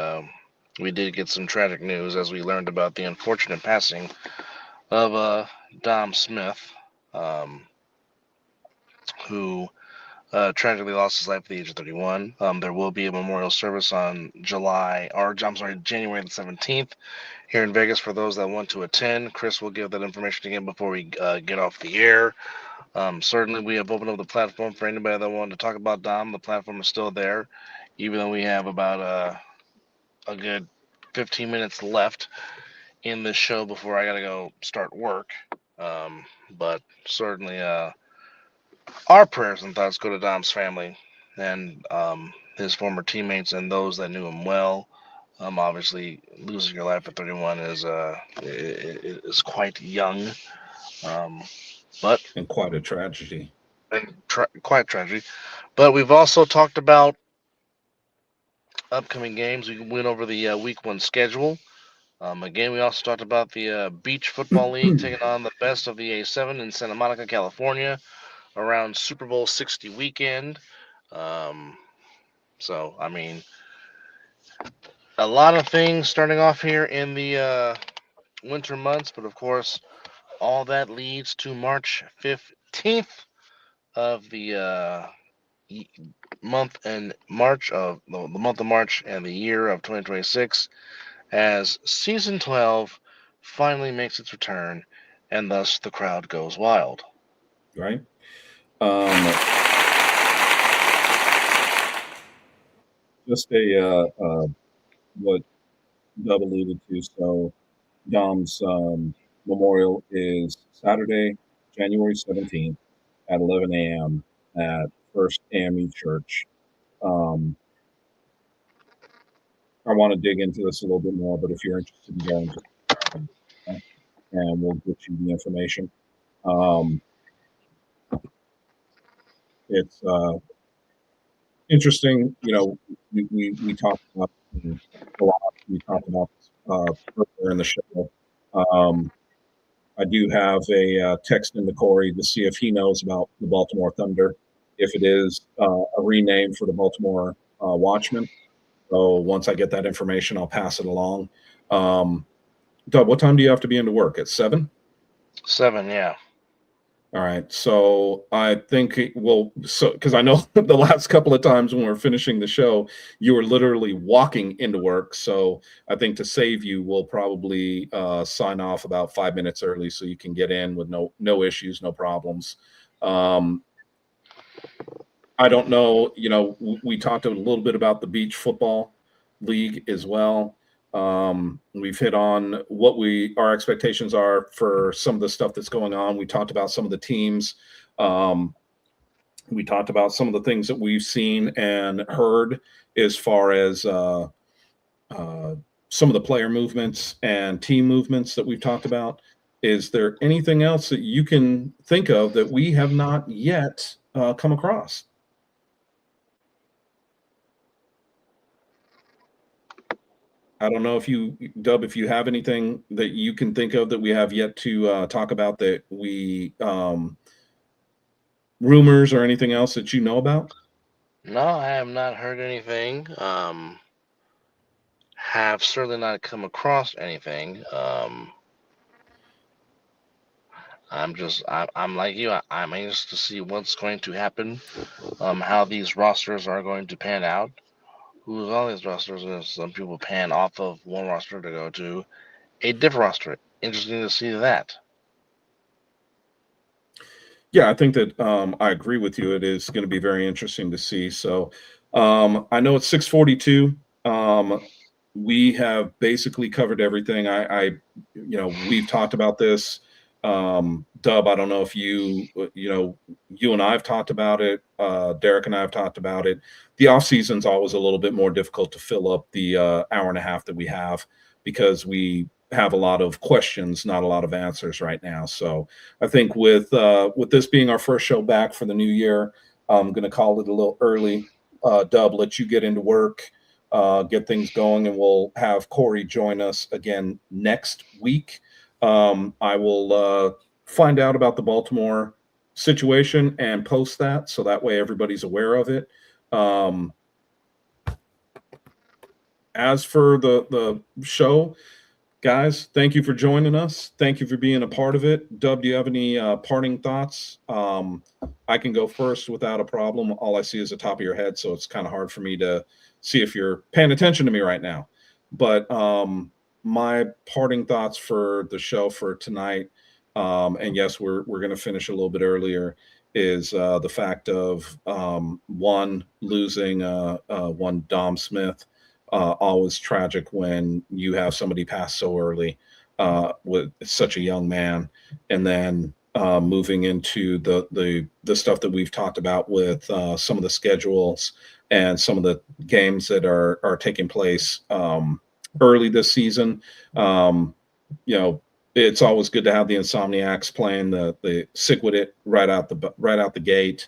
we did get some tragic news as we learned about the unfortunate passing of Dom Smith, who tragically lost his life at the age of 31. There will be a memorial service on January the 17th here in Vegas for those that want to attend. Chris will give that information again before we get off the air. Certainly, we have opened up the platform for anybody that wanted to talk about Dom. The platform is still there, even though we have about a good 15 minutes left in this show before I gotta go start work. But certainly, our prayers and thoughts go to Dom's family and his former teammates and those that knew him well. Obviously, losing your life at 31 is quite young, but And quite a tragedy. and quite tragic. But we've also talked about upcoming games. We went over the week one schedule. Again, we also talked about the Beach Football League taking on the best of the A7 in Santa Monica, California, around Super Bowl 60 weekend. So, I mean, a lot of things starting off here in the winter months, but of course, all that leads to March 15th of the month and March of the month of March and the year of 2026 as season 12 finally makes its return and thus the crowd goes wild. Right? Just what Dub alluded to. So Dom's memorial is Saturday, January 17th at 11 a.m. at First AME Church. Um, I want to dig into this a little bit more, but if you're interested in going, and we'll get you the information. It's interesting. You know, we talked about a lot. We talked about earlier in the show. I do have a text into Corey to see if he knows about the Baltimore Thunder, if it is a rename for the Baltimore Watchmen. So once I get that information, I'll pass it along. Dub, what time do you have to be into work? At 7? 7, yeah. All right. So I think because I know the last couple of times when we're finishing the show, you were literally walking into work. So I think to save you, we'll probably sign off about 5 minutes early so you can get in with no issues, no problems. I don't know. We talked a little bit about the beach football league as well. We've hit on what our expectations are for some of the stuff that's going on. We talked about some of the teams. Um, we talked about some of the things that we've seen and heard as far as some of the player movements and team movements that we've talked about. Is there anything else that you can think of that we have not yet come across? I don't know if Dub, if you have anything that you can think of that we have yet to talk about that rumors or anything else that you know about? No, I have not heard anything. Have certainly not come across anything. I'm like you. I'm anxious to see what's going to happen. How these rosters are going to pan out. Who's on these rosters? And some people pan off of one roster to go to a different roster. Interesting to see that. Yeah, I think that I agree with you. It is going to be very interesting to see. So I know it's 6:42. We have basically covered everything. We've talked about this. Dub, I don't know if you and I have talked about it. Derek and I have talked about it. The off season's always a little bit more difficult to fill up the hour and a half that we have because we have a lot of questions, not a lot of answers right now. So I think with this being our first show back for the new year, I'm going to call it a little early. Dub, let you get into work, get things going, and we'll have Corey join us again next week. I will find out about the Baltimore situation and post that so that way everybody's aware of it. As for the show, guys, thank you for joining us. Thank you for being a part of it. Dub, do you have any parting thoughts? I can go first without a problem. All I see is the top of your head, so it's kind of hard for me to see if you're paying attention to me right now. But my parting thoughts for the show for tonight, and yes, we're going to finish a little bit earlier, is the fact of one losing one Dom Smith. Always tragic when you have somebody pass so early with such a young man, and then moving into the stuff that we've talked about with some of the schedules and some of the games that are taking place early this season. It's always good to have the Insomniacs playing the sick with it right out the gate.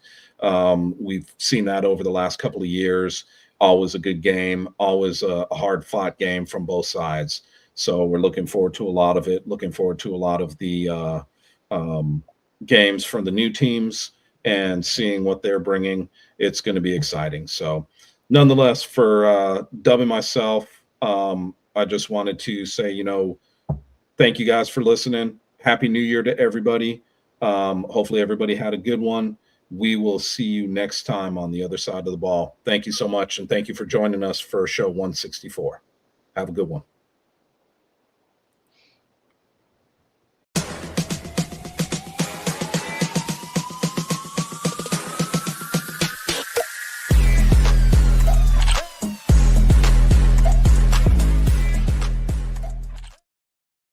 We've seen that over the last couple of years. Always a good game, always a hard fought game from both sides. So we're looking forward to a lot of it. Looking forward to a lot of the games from the new teams and seeing what they're bringing. It's going to be exciting. So, nonetheless, for dubbing myself, I just wanted to say, thank you guys for listening. Happy New Year to everybody. Hopefully, everybody had a good one. We will see you next time on the other side of the ball. Thank you so much, and thank you for joining us for show 164. Have a good one.